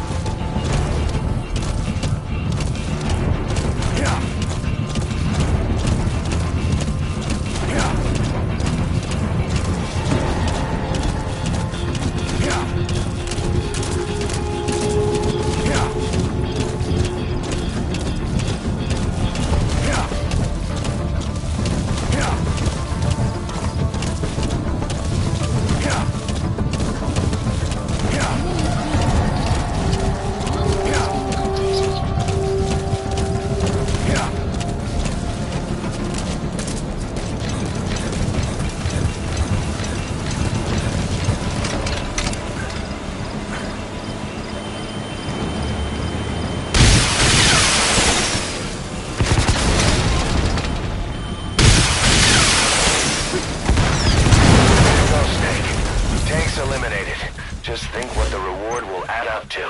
Just think what the reward will add up to.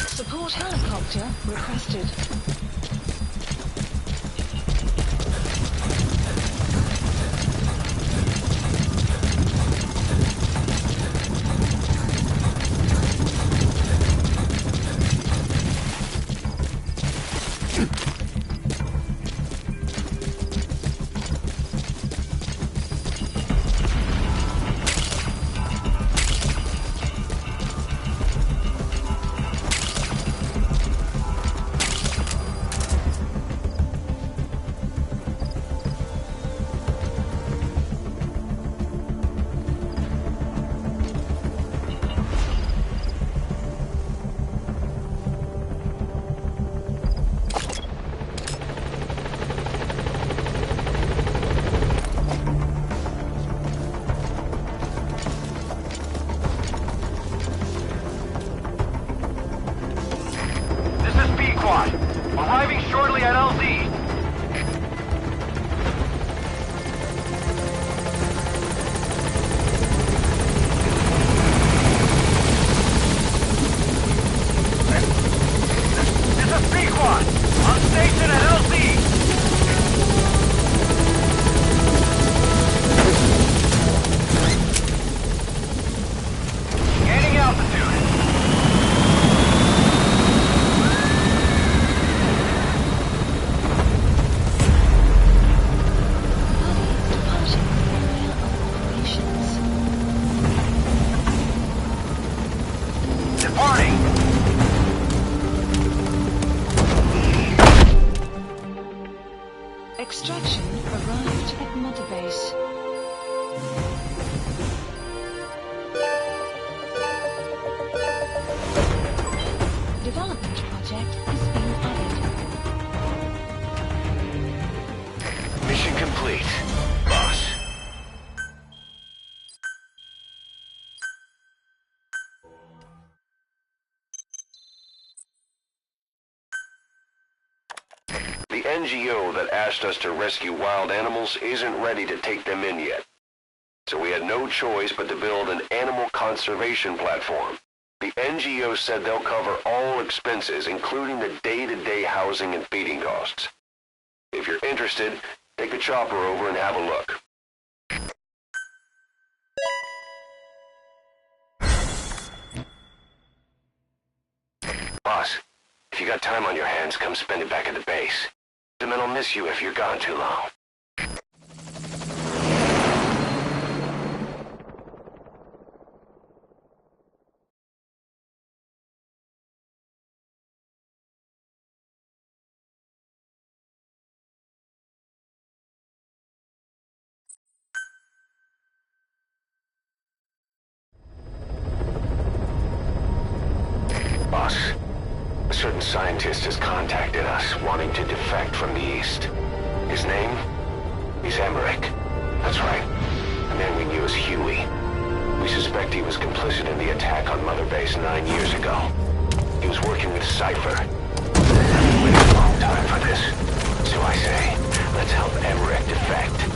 Support helicopter requested. Arriving shortly at LZ. This is B-Quad. On station at LZ. Gaining altitude. Extraction arrived at Mother Base. Development project is being added. Mission complete, boss. The NGO that asked us to rescue wild animals isn't ready to take them in yet. So we had no choice but to build an animal conservation platform. The NGO said they'll cover all expenses, including the day-to-day housing and feeding costs. If you're interested, take a chopper over and have a look. Boss, if you got time on your hands, come spend it back at the base. The men will miss you if you're gone too long. Boss, a certain scientist has contacted us, wanting to defect from the east. His name? He's Emmerich. That's right. The man we knew as Huey. We suspect he was complicit in the attack on Mother Base 9 years ago. He was working with Cypher. We've waited a long time for this. So I say, let's help Emmerich defect.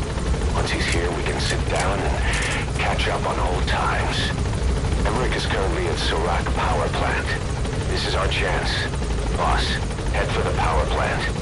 Once he's here, we can sit down and catch up on old times. Emmerich is currently at Serac Power Plant. This is our chance. Boss, head for the power plant.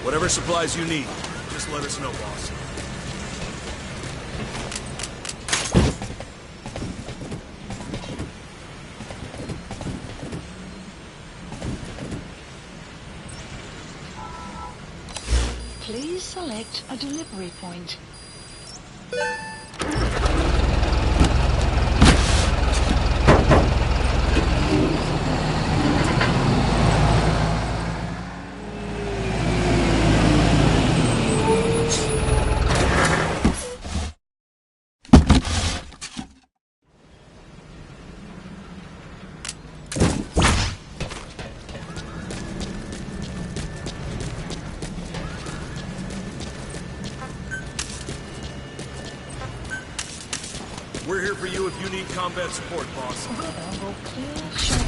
Whatever supplies you need, just let us know, boss. Please select a delivery point. We're here for you if you need combat support, boss. Weather will clear shortly.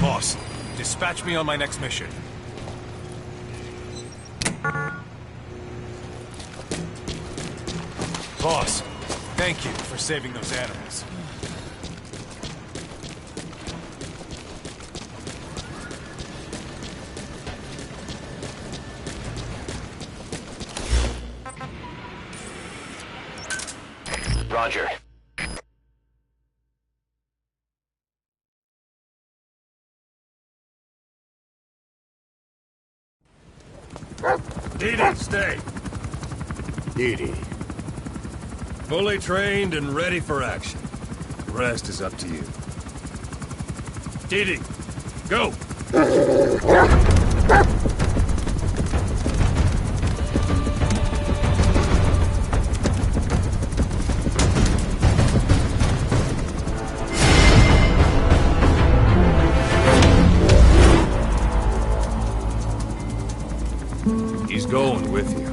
Boss, dispatch me on my next mission. Boss, thank you for saving those animals. Roger. Didi, stay. Didi. Fully trained and ready for action. The rest is up to you. Didi, go! He's going with you.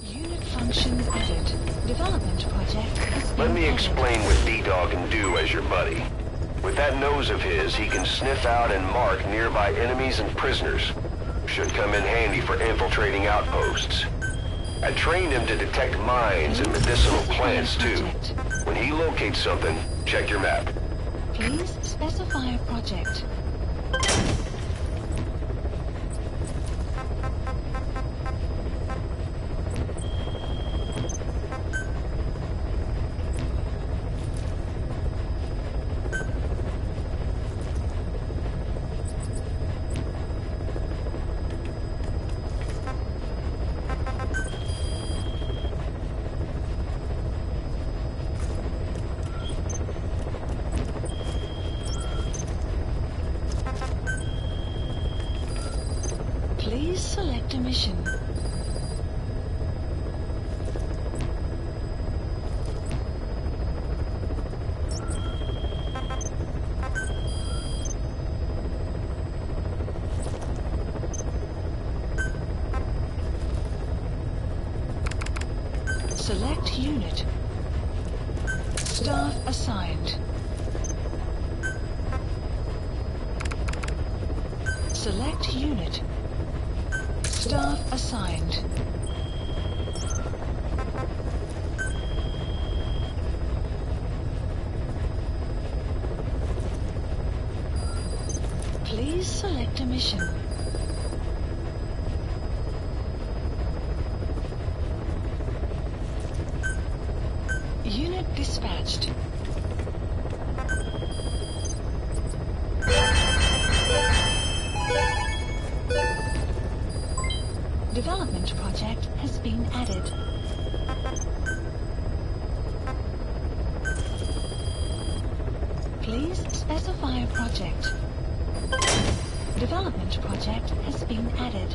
Unit function added. Development project has Let been me added. explain what D-Dog can do as your buddy. With that nose of his, he can sniff out and mark nearby enemies and prisoners. Should come in handy for infiltrating outposts. I trained him to detect mines and medicinal plants, too. When he locates something, check your map. Please specify a project. Please select a mission. Select unit. Staff assigned. Select unit. Staff assigned. Please select a mission. Unit dispatched. Development project has been added. Please specify a project. Development project has been added.